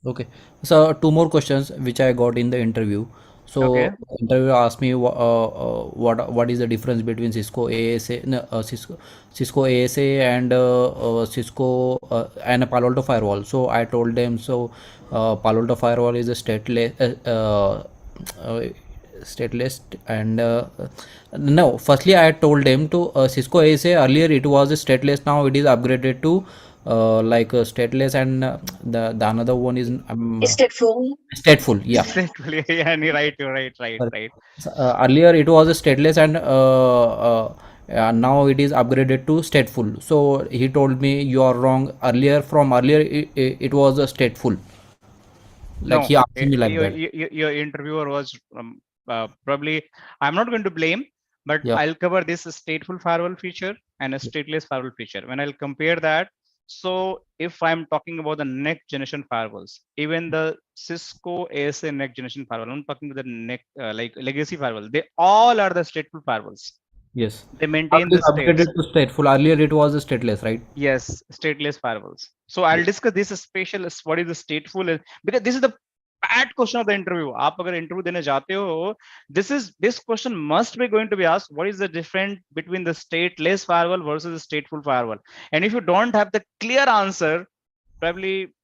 Okay. So two more questions which I got in the interview. So Okay. interview asked me what is the difference between Cisco ASA, no, Cisco ASA and Cisco and a Palo Alto Firewall. So I told them, so Palo Alto Firewall is a stateless and no, firstly I told them to Cisco ASA earlier it was a stateless, now it is upgraded to like stateless, and the another one is stateful. Stateful, yeah. Stateful, yeah, you're right. Earlier it was a stateless and now it is upgraded to stateful. So he told me you are wrong. Earlier it was a stateful. Like No, he asked me like that. Your interviewer was probably, I'm not going to blame, but Yeah. I'll cover this stateful firewall feature and a stateless firewall feature. When I'll compare that, so if I'm talking about the next generation firewalls, even the Cisco ASA next generation firewall, I'm talking about the next like legacy firewall, they all are the stateful firewalls. Yes. They maintain the upgraded to stateful. Earlier it was a stateless, right? Yes, stateless firewalls. So I'll discuss this special, what is the stateful, because this is the bad question of the interview. आप अगर interview देने जाते हो, this question must be going to be asked. What is the difference between the stateless firewall versus the stateful firewall? And if you don't have the clear answer, probably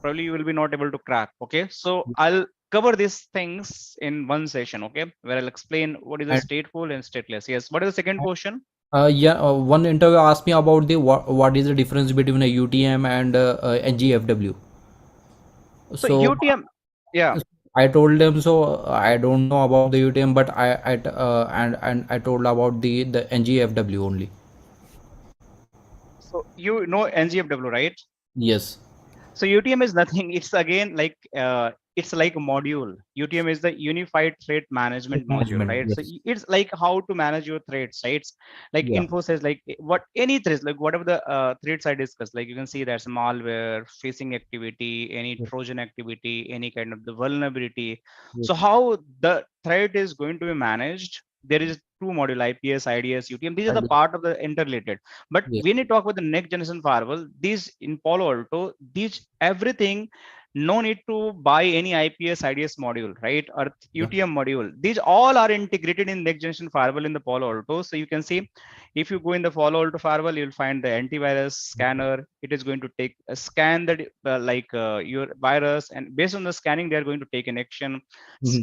you will be not able to crack. Okay, so I'll cover these things in one session. Okay, where I'll explain what is the stateful and stateless. Yes. What is the second question? One interview asked me about the what is the difference between a UTM and ngfw. So UTM, yeah. I told them, so I don't know about the UTM, but I told about the ngfw only. So you know ngfw, right? Yes. So UTM is nothing. It's again like it's like a module. UTM is the Unified Threat Management module, right? Yes. So it's like how to manage your threats, right? It's like info says like what any threats, like whatever the threats I discussed, like you can see there's malware, phishing activity, any Trojan activity, any kind of the vulnerability. So how the threat is going to be managed? There is two module, IPS, IDS, UTM. These are the part of the interrelated. But when you talk about the next generation firewall, these in Palo Alto, these everything, no need to buy any IPS, IDS module, right? Or UTM module. These all are integrated in next generation firewall in the Palo Alto. So you can see, if you go in the Palo Alto firewall, you'll find the antivirus scanner. It is going to take a scan that your virus, and based on the scanning, they are going to take an action.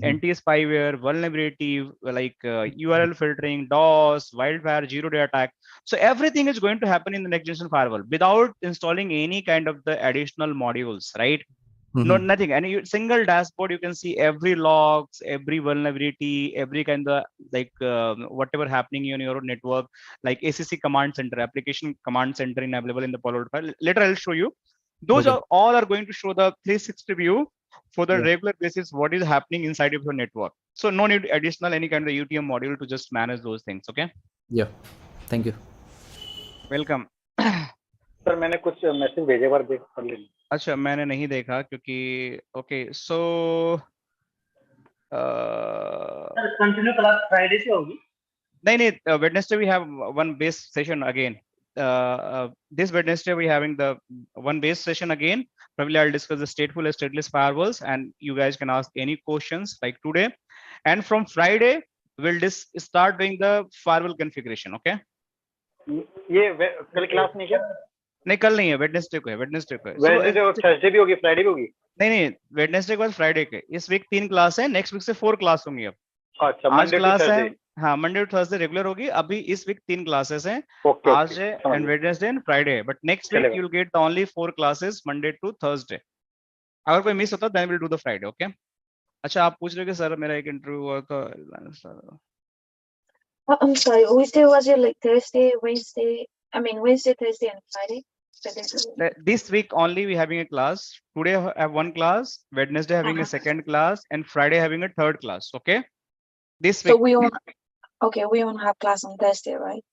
Anti-spyware, vulnerability, like URL filtering, DOS, wildfire, zero-day attack. So everything is going to happen in the next generation firewall without installing any kind of the additional modules, right? No, nothing. And single dashboard, you can see every logs, every vulnerability, every kind of like whatever happening in your network, like ACC command center, application command center in available in the Palo Alto file. Later I'll show you. Those are all are going to show the 360 view for the regular basis what is happening inside of your network. So no need additional any kind of the UTM module to just manage those things. Okay. Yeah. Thank you. Welcome. Sir मैंने कुछ message भेजे बार देख कर लेंगे. अच्छा मैंने नहीं देखा क्योंकि okay so sir continue class Friday से होगी. नहीं Wednesday we have one base session again. This Wednesday we having the one base session again. Probably I'll discuss the stateful and stateless firewalls, and you guys can ask any questions like today. And from Friday we'll start doing the firewall configuration. Okay. ये कल class नहीं क्या? नहीं कल नहीं है, Wednesday को है. वेडनेसडे और थर्सडे भी होगी, फ्राइडे भी होगी? नहीं वेडनेसडे के बाद फ्राइडे के. इस वीक 3 क्लास है, नेक्स्ट वीक से 4 क्लास होंगी. अब अच्छा आज क्लास है, हाँ मंडे टू थर्सडे रेगुलर होगी. अभी इस वीक 3 क्लासेस हैं, आज and Wednesday and Friday. But next week you will get the only 4 classes Monday to Thursday. अगर कोई मिस होता then will do the Friday. Okay. अच्छा आप पूछ रहे हो कि सर मेरा एक इंटरव्यू हुआ था. I'm sorry, Wednesday was it like Thursday, Wednesday, Thursday and Friday? This week only we having a class. Today I have one class, Wednesday having a second class, and Friday having a third class. Okay. This week. So we won't have class on Thursday, right?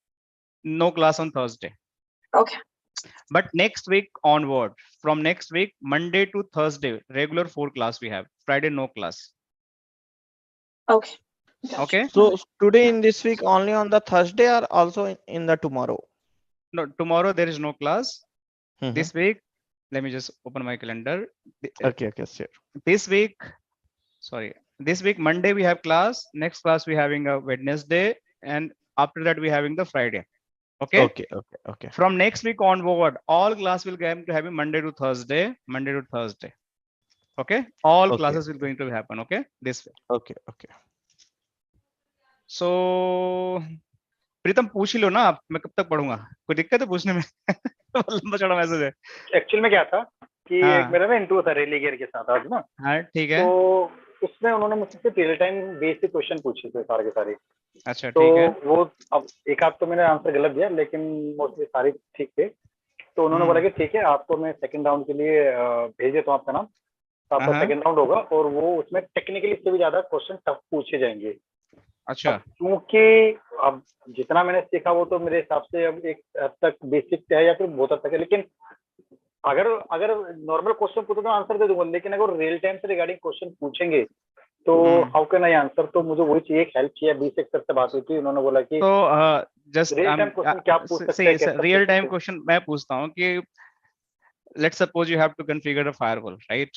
No class on Thursday. Okay. But next week onward, from next week, Monday to Thursday, regular 4 class we have. Friday, no class. Okay. Okay. So today in this week only on the Thursday or also in the tomorrow? No, tomorrow there is no class. This week, let me just open my calendar. Okay, sure. This week, Monday we have class. Next class we having a Wednesday, and after that we having the Friday. Okay. Okay. From next week onward, all class will going to have Monday to Thursday. Okay. All classes will going to happen. Okay. This way. Okay. So प्रीतम पूछ ही लो ना आप, मैं कब तक पढ़ूंगा, कोई दिक्कत है पूछने में? लंबा चौड़ा मैसेज है। एक्चुअल में क्या था कि एक मेरा ना इंटरव्यू था रेली गियर के साथ आज ना। हाँ ठीक है। तो उसमें उन्होंने मुझसे रियल टाइम बेसिक क्वेश्चन पूछे थे सारे के सारे। अच्छा ठीक है। तो वो अब एक आध तो मैंने आंसर गलत दिया, लेकिन मोस्टली सारे ठीक थे। तो उन्होंने बोला कि ठीक है, आपको मैं सेकंड राउंड के लिए भेज देता हूँ आपका नाम, तो आपका सेकंड राउंड होगा और वो उसमें टेक्निकली से भी ज्यादा क्वेश्चन टफ पूछे जाएंगे। अच्छा। क्योंकि अब जितना मैंने सीखा वो तो मेरे हिसाब से अब एक हद तक बेसिक है या फिर बहुत हद तक है, लेकिन अगर नॉर्मल क्वेश्चन पूछो तो आंसर दे दूंगा, लेकिन अगर रियल टाइम से रिगार्डिंग क्वेश्चन पूछेंगे तो हाउ कैन आई आंसर। तो मुझे वही चाहिए, हेल्प चाहिए। बीसिक सर से बात हुई थी, उन्होंने बोला कि तो जस्ट रियल टाइम क्वेश्चन क्या पूछ सकते हैं। रियल टाइम क्वेश्चन मैं पूछता हूँ कि let's suppose you have to configure a firewall, right?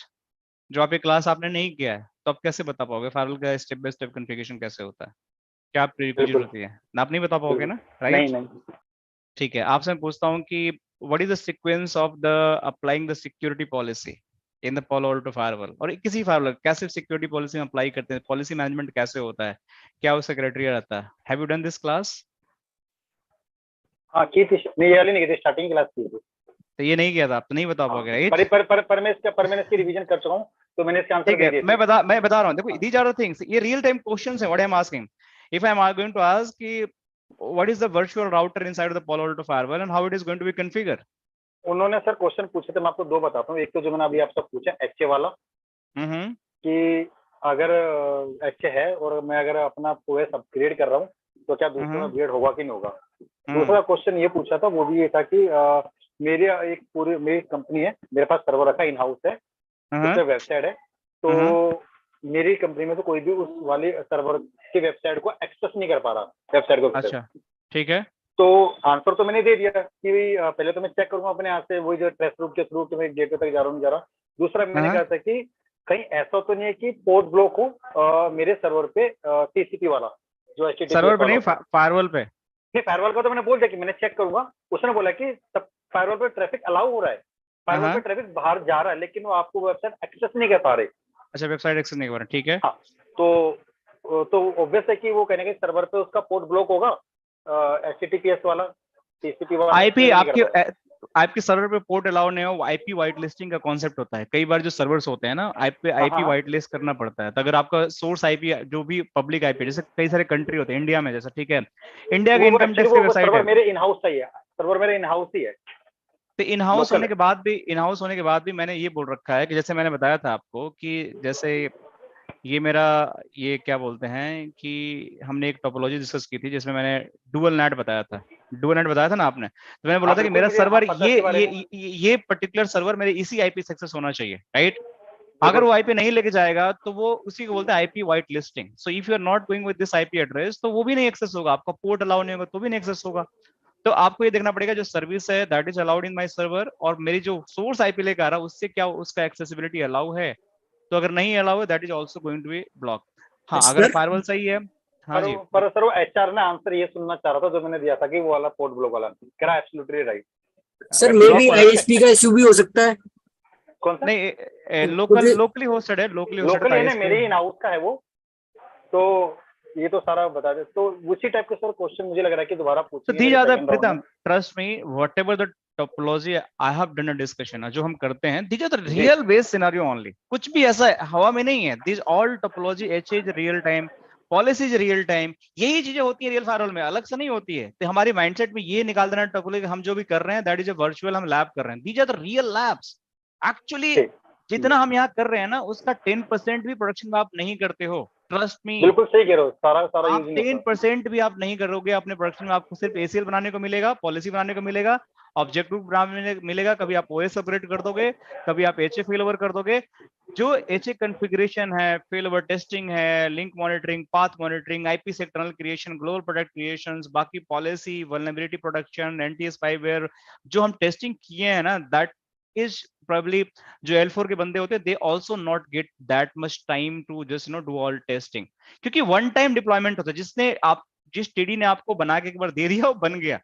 जो आप ये क्लास आपने नहीं किया है, तो आप कैसे बता पाओगे फायरवॉल का स्टेप बाय स्टेप कॉन्फ़िगरेशन कैसे होता है? क्या प्रीरिक्विजिट होती है ना, आप नहीं बता पाओगे ना, राइट? नहीं। ठीक है, आपसे मैं पूछता हूँ कि what is the sequence of the applying the security policy in the Palo Alto firewall, और किसी फायरवॉल कैसे सिक्योरिटी पॉलिसी में अप्लाई करते हैं, पॉलिसी मैनेजमेंट कैसे होता है, क्या उसका क्राइटेरिया रहता है? Have you done this class? हाँ की थी, नहीं ये वाली नहीं की थी, स्टार्टिंग क्लास की थी। तो ये नहीं किया था आप, तो नहीं बता पाओगे, राइट? पर मैं इसकी रिवीजन कर चुका हूँ, तो मैंने इसका आंसर दे दिया। मैं बता रहा हूँ, देखो दीज आर द थिंग्स, ये रियल टाइम क्वेश्चंस है। What I am asking, if I am going to ask कि what is the virtual router inside the Palo Alto firewall and how it is going to be configure. उन्होंने sir question पूछे थे, मैं आपको दो बताता हूँ। एक तो जो मैंने अभी आपसे पूछा एचए वाला, कि अगर एचए है और मैं अगर अपना ओएस अपग्रेड कर रहा हूँ तो क्या दूसरा अपग्रेड होगा कि नहीं होगा। दूसरा क्वेश्चन ये पूछा था, वो भी ये था कि मेरी कंपनी है, मेरे पास सर्वर रखा इन हाउस है, उसमें वेबसाइट है, तो मेरी कंपनी में तो कोई भी उस वाले सर्वर की वेबसाइट को एक्सेस नहीं कर पा रहा, वेबसाइट को। अच्छा ठीक है। तो आंसर तो मैंने दे दिया कि भाई पहले तो मैं चेक करूंगा अपने यहाँ से, वही जो ट्रेस रूट के थ्रू कि मैं गेटवे तक जा रहा हूँ। दूसरा मैंने कहा था कि कहीं ऐसा तो नहीं है कि पोर्ट ब्लॉक हो मेरे सर्वर पे, टीसीपी वाला जो HTTP सर्वर पे नहीं, फायरवॉल पे। नहीं, फायरवॉल का तो मैंने बोल दिया कि मैंने चेक करूंगा। उसने बोला कि सब फायरवॉल पे ट्रैफिक अलाउ हो रहा है, फायरवॉल पे ट्रैफिक बाहर जा रहा है, लेकिन वो आपको वेबसाइट एक्सेस नहीं कर पा रहे। अच्छा, वेबसाइट एक्सेस नहीं कर रहा, ठीक है। हाँ, तो ऑब्वियस है कि वो कहने के सर्वर पे उसका पोर्ट ब्लॉक होगा, HTTPS वाला, TCP वाला। आईपी आपके सर्वर पे पोर्ट अलाउ नहीं हो, आईपी वाइट लिस्टिंग का कॉन्सेप्ट होता है। कई बार जो सर्वर्स होते हैं ना, आईपी वाइट लिस्ट करना पड़ता है। तो अगर आपका सोर्स आईपी जो भी पब्लिक आईपी, जैसे कई सारे कंट्री होते हैं, इंडिया में जैसा, ठीक है, इंडिया के इनकम टैक्स की वेबसाइट है, मेरे इन हाउस ही है, सर्वर मेरे इन हाउस ही है। तो इन हाउस होने के बाद भी मैंने ये बोल रखा है कि जैसे मैंने बताया था आपको कि जैसे ये क्या बोलते हैं कि हमने एक टोपोलॉजी डिस्कस की थी जिसमें मैंने डुअल नेट बताया था ना आपने। तो मैंने बोला था कि मेरा सर्वर ये पर्टिकुलर सर्वर मेरे इसी आईपी से एक्सेस होना चाहिए, राइट? अगर वो आईपी नहीं लेके जाएगा तो वो उसी को बोलते हैं IP white listing. So if you are not going with this IP address, तो वो भी नहीं एक्सेस होगा, आपका पोर्ट अलाउ नहीं होगा तो भी नहीं एक्सेस होगा। तो आपको ये देखना पड़ेगा जो सर्विस है that is allowed in my server, और मेरी जो सोर्स आईपी लेकर आ रहा है उससे क्या उसका एक्सेसिबिलिटी अलाउ है। तो अगर नहीं अलाउ है, that is also going to be block. हाँ, अगर फायरवॉल सही है। हाँ जी, पर सर वो एचआर ने आंसर ये सुनना चाह रहा था जो मैंने दिया था कि वो वाला पोर्ट ब्लॉक वाला, कह रहा absolutely right. Sir may be ISP का इशू भी हो सकता है। कौन सा? नहीं, लोकली होस्टेड है, लोकली है ना, मेरे इन हाउस का है वो। तो ये तो सारा बता दे, तो उसी टाइप के सर क्वेश्चन मुझे लग रहा है कि दोबारा पूछेंगे। तो these are the, Pritam trust me, whatever the topology I have done a discussion, जो हम करते हैं these are the real based scenario only. कुछ भी ऐसा हवा में नहीं है। These all topology each is real time, policies real time, यही चीजें होती है रियल फायरवॉल में, अलग से नहीं होती है। तो हमारी माइंडसेट में ये निकाल देना टकुले कि हम जो भी कर रहे हैं दैट इज अ वर्चुअल, हम लैब कर रहे हैं। These are the real labs. Actually जितना हम यहाँ कर रहे हैं ना उसका 10% भी प्रोडक्शन में आप नहीं करते हो, ट्रस्ट मी। बिल्कुल सही कह रहे हो, सारा आप यूजिंग होता है। 10% भी आप नहीं करोगे अपने प्रोडक्शन में, आपको सिर्फ ACL बनाने को मिलेगा, पॉलिसी बनाने को मिलेगा, ऑब्जेक्टिव बनाने मिलेगा, कभी आप OS अपग्रेड कर दोगे, कभी आप HA फेल ओवर कर दोगे। जो HA कॉन्फ़िगरेशन है, फेल ओवर टेस्टिंग है, link monitoring, path monitoring, IP से external creation, global product creations, बाकी पॉलिसी, वल्नरेबिलिटी प्रोटेक्शन, एंटी-स्पाईवेयर, जो हम टेस्टिंग किए हैं ना, दैट इज probably जो L4 के बंदे होते हैं, they also not get that much time to just do all testing, क्योंकि वन टाइम डिप्लॉयमेंट होता है। जिस TD ने आपको बना के एक बार दे दिया वो बन गया,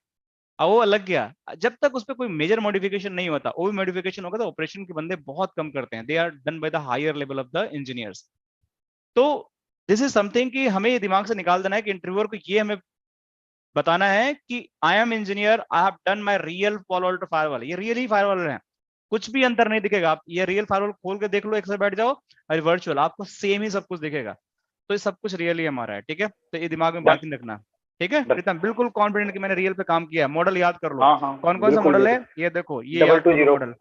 अब वो अलग गया। जब तक उस पर कोई मेजर मॉडिफिकेशन नहीं होता, वो भी मॉडिफिकेशन होगा तो ऑपरेशन के बंदे बहुत कम करते हैं, they are done by the higher level of the engineers. तो दिस इज समथिंग कि हमें ये दिमाग से निकाल देना है कि इंटरव्यूअर को ये हमें बताना है कि I M engineer, I have done my real पालो अल्टो फायरवॉल। ये रियल ही फायरवॉल है, कुछ भी अंतर नहीं दिखेगा। आप ये रियल फायरवॉल खोल के देख लो, एक साथ बैठ जाओ, और वर्चुअल आपको सेम ही सब कुछ दिखेगा। तो ये सब कुछ रियल ही हमारा है, ठीक है। तो ये दिमाग में बात नहीं रखना, ठीक है। प्रीतम बिल्कुल कॉन्फिडेंट कि मैंने रियल पे काम किया है। मॉडल याद कर लो, कौन कौन सा मॉडल है ये देखो, ये याद कर लो मॉडल।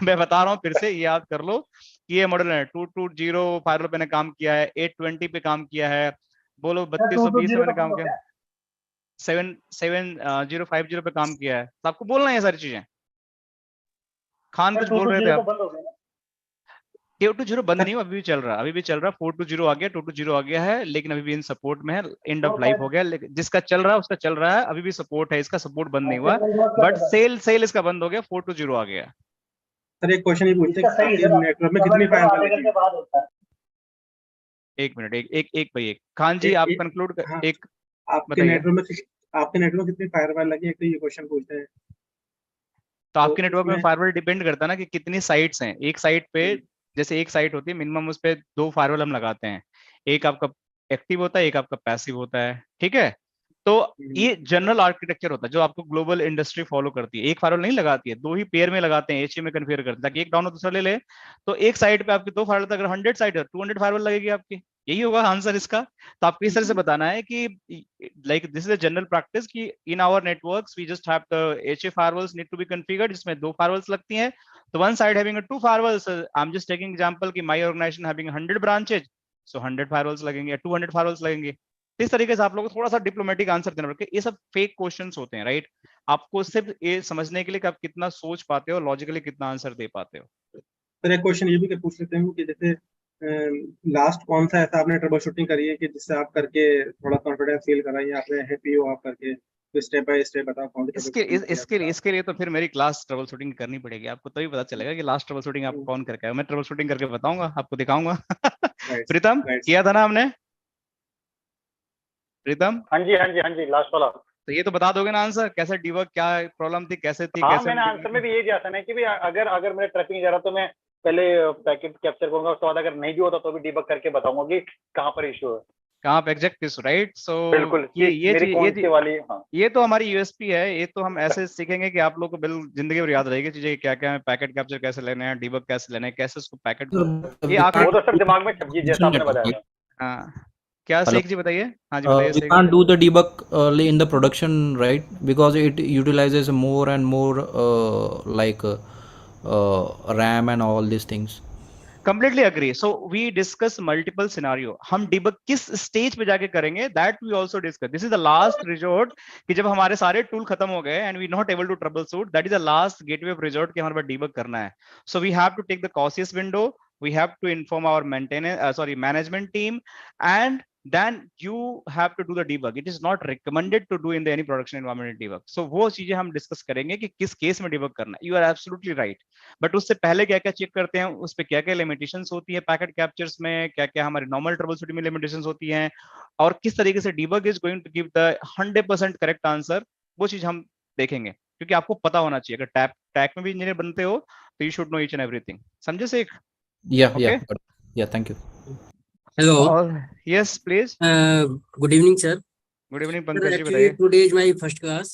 मैं बता रहा हूँ फिर से, ये याद कर लो कि ये मॉडल है 220 फायरवॉल पे मैंने काम किया है, 820 पे काम किया है, बोलो 3220 पे मैंने काम किया, 7050 पे काम किया है। तो आपको बोलना है ये सारी चीजें। खान कुछ बोल रहे थे आप? 220 बंद नहीं, अभी भी चल रहा, अभी भी चल रहा। 420 आ गया, 220 आ गया है, लेकिन अभी भी इन सपोर्ट में है, एंड ऑफ लाइफ हो गया। लेकिन जिसका चल रहा है उसका चल रहा है, अभी भी सपोर्ट है, इसका सपोर्ट बंद नहीं हुआ, बट सेल इसका बंद हो गया, 420 आ गया। सर एक क्वेश्चन ये पूछते हैं कि नेटवर्क में कितनी फायरवॉल लगी? एक मिनट, एक भाई एक खान जी आप कंक्लूड कर। हाँ, एक आपके नेटवर्क में कितनी फायरवॉल लगी, एक तो ये क्वेश्चन पूछते हैं। तो आपके नेटवर्क में फायरवॉल डिपेंड करता है ना कि कितनी साइट्स हैं। एक साइट पे, जैसे एक साइट होती है मिनिमम, उस पे 2 फायरवॉल हम लगाते हैं, एक आपका एक्टिव होता है, एक आपका पैसिव होता है, ठीक है। तो ये जनरल आर्किटेक्चर होता है जो आपको ग्लोबल इंडस्ट्री फॉलो करती है। एक फायरवॉल नहीं लगाती है, 2 ही पेयर में लगाते हैं, HA में कन्फिगर करते हैं ताकि एक डाउन हो दूसरा ले ले। तो एक साइट पे आपकी 2 फायरवॉल, अगर 100 साइट है 200 फायरवॉल लगेगी आपकी, यही होगा आंसर इसका। तो आपको इस तरह से बताना है कि like this is a general practice कि in our networks we just have the HA firewalls need to be configured, जिसमें 2 फायरवॉल्स लगती हैं। तो one side having 2 firewalls, I am just taking example कि my organization having 100 branches, so 100 firewalls लगेंगे या 200 firewalls लगेंगे। इस तरीके से आप लोगों को थोड़ा सा डिप्लोमेटिक आंसर देना पड़ेगा। ये सब फेक क्वेश्चंस होते हैं, राइट। आपको सिर्फ ये समझने के लिए कि आप कितना सोच पाते हो, लॉजिकली कितना आंसर दे पाते हो। सर एक क्वेश्चन ये भी पूछ लेते हैं कि जैसे लास्ट कौन सा ऐसा आपने ट्रबल शूटिंग करी है कि जिससे आप करके थोड़ा कॉन्फिडेंस फील करा या आपने हैप्पी हो आप करके, तो स्टेप बाय स्टेप बताओ कौन सी। इसके लिए तो फिर मेरी क्लास ट्रबल शूटिंग करनी पड़ेगी आपको, तभी पता चलेगा कि लास्ट ट्रबल शूटिंग आप कौन करके आया। मैं ट्रबल शूटिंग करके बताऊंगा, आपको दिखाऊंगा। प्रीतम किया था ना हमने? प्रीतम हाँ जी लास्ट वाला। तो ये तो बता दोगे ना आंसर, कैसे डिबग, क्या प्रॉब्लम थी, कैसे थी? हाँ, कैसे मैंने आंसर में भी ये दिया था ना कि भाई अगर मेरा ट्रैपिंग जा रहा तो मैं पहले पैकेट कैप्चर करूंगा, उसके बाद अगर नहीं भी होता तो भी डिबग करके बताऊंगा कि कहाँ पर इशू है, कहाँ पे एग्जैक्ट इशू, राइट। सो बिल्कुल ये तो हमारी यूएसपी है। ये तो हम ऐसे सीखेंगे कि आप लोग को बिल्कुल जिंदगी भर याद रहेगी चीजें, क्या क्या है, पैकेट कैप्चर कैसे लेने हैं, डिबग कैसे लेने हैं, कैसे उसको पैकेट ये वो तो सब दिमाग में छप गई जैसा आपने बताया। हाँ, क्या शेख जी बताइए। हाँ जी बताइए। We can't do the debug in the production, right? Because it utilizes more and more like RAM and all these things. Completely agree. So we discuss multiple scenario. हम डिबग किस स्टेज पे जाके करेंगे, that we also discuss. This is the last resort कि जब हमारे सारे tool खत्म हो गए and we not able to troubleshoot, that is the last gateway of resort कि हमारे पास डिबग करना है. So we have to take the cautious window. We have to inform our management team, and then you have to do the debug. It is not recommended to do in the any production environment debug. So वो चीजें हम discuss करेंगे कि किस case में debug करना है. You are absolutely right. But उससे पहले क्या क्या चेक करते हैं, उस पर क्या क्या लिमिटेशंस होती है पैकेट कैप्चर्स में, क्या क्या हमारे नॉर्मल ट्रबल शूटिंग में लिमिटेशंस होती हैं, और किस तरीके से debug is going to give the 100% correct answer, वो चीज हम देखेंगे। क्योंकि आपको पता होना चाहिए, अगर टैक में भी इंजीनियर बनते हो तो you should know each and everything. समझे Sheikh? Yeah, thank you. Hello. Yes, please. Good evening, sir. Good evening, Sir, Pankaj ji, actually बताइए। today is my first class.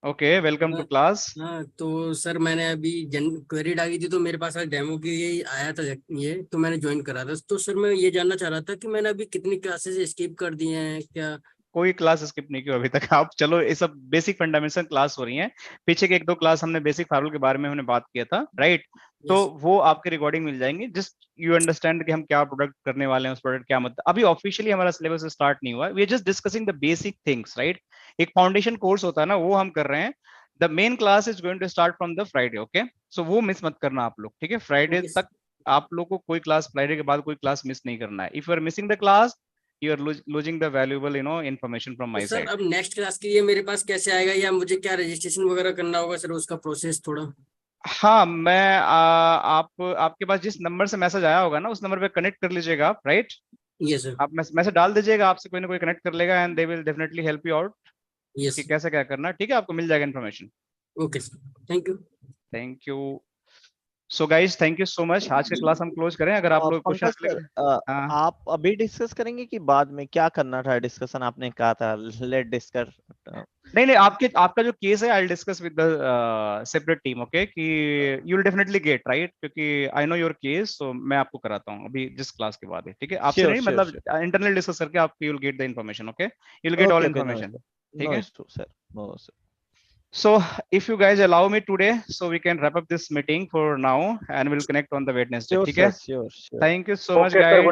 ओके, वेलकम टू क्लास। हाँ, तो सर मैंने अभी क्वेरी डाली थी, तो मेरे पास आज डेमो के लिए आया था ये, तो मैंने ज्वाइन करा था। तो सर मैं ये जानना चाह रहा था कि मैंने अभी कितनी क्लासेस स्किप कर दी हैं क्या? कोई क्लास स्किप नहीं की अभी तक आप। चलो, ये सब बेसिक फंडामेंटल क्लास हो रही हैं। पीछे के 1-2 क्लास हमने बेसिक फायरवॉल के बारे में हमने बात किया था, राइट? तो वो आपके रिकॉर्डिंग मिल जाएंगे। जस्ट यू अंडरस्टैंड कि हम क्या प्रोडक्ट करने वाले हैं, उस प्रोडक्ट क्या मतलब। अभी ऑफिशियली हमारा सिलेबस स्टार्ट नहीं हुआ, we are just discussing the basic things, right? एक फाउंडेशन कोर्स होता है ना, वो हम कर रहे हैं। The main class is going to start from the Friday, okay? So वो मिस मत करना आप लोग, ठीक है? फ्राइडे तक आप लोग को कोई क्लास, फ्राइडे के बाद कोई क्लास मिस नहीं करना है। If you are missing the class, you are losing the valuable information from my तो सर side. अब नेक्स्ट क्लास के लिए मेरे पास कैसे आएगा, या मुझे क्या रजिस्ट्रेशन वगैरह करना होगा सर, उसका प्रोसेस थोड़ा? हाँ, मैं आपके पास जिस नंबर से मैसेज आया होगा ना, उस नंबर पे कनेक्ट कर लीजिएगा आप, राइट? Yes sir. आप मैसेज डाल दीजिएगा, आपसे कोई ना कोई कनेक्ट कर लेगा and they will definitely help you out कि कैसे क्या करना, ठीक है? आपको मिल जाएगा information. Okay sir, thank you. Thank you. So guys, thank you so much. आज का क्लास हम क्लोज करें। अगर आप लोग क्वेश्चन आप अभी डिस्कस करेंगे कि बाद में? क्या करना था डिस्कशन? आपने कहा था लेट डिस्कस। नहीं, आपका जो केस है, I will discuss with the separate team, okay? कि you will definitely get, right? क्योंकि I know your case, so मैं आपको कराता हूँ अभी जिस क्लास के बाद है, ठीक है? आपसे नहीं, मतलब इंटरनल डिस्कस करके आप you will get the information, okay? You will get all information, ठीक है? No sir. So if you guys allow me today, so we can wrap up this meeting for now and we'll connect on the Wednesday. Sure, ठीक है? sure. Thank you so much, guys.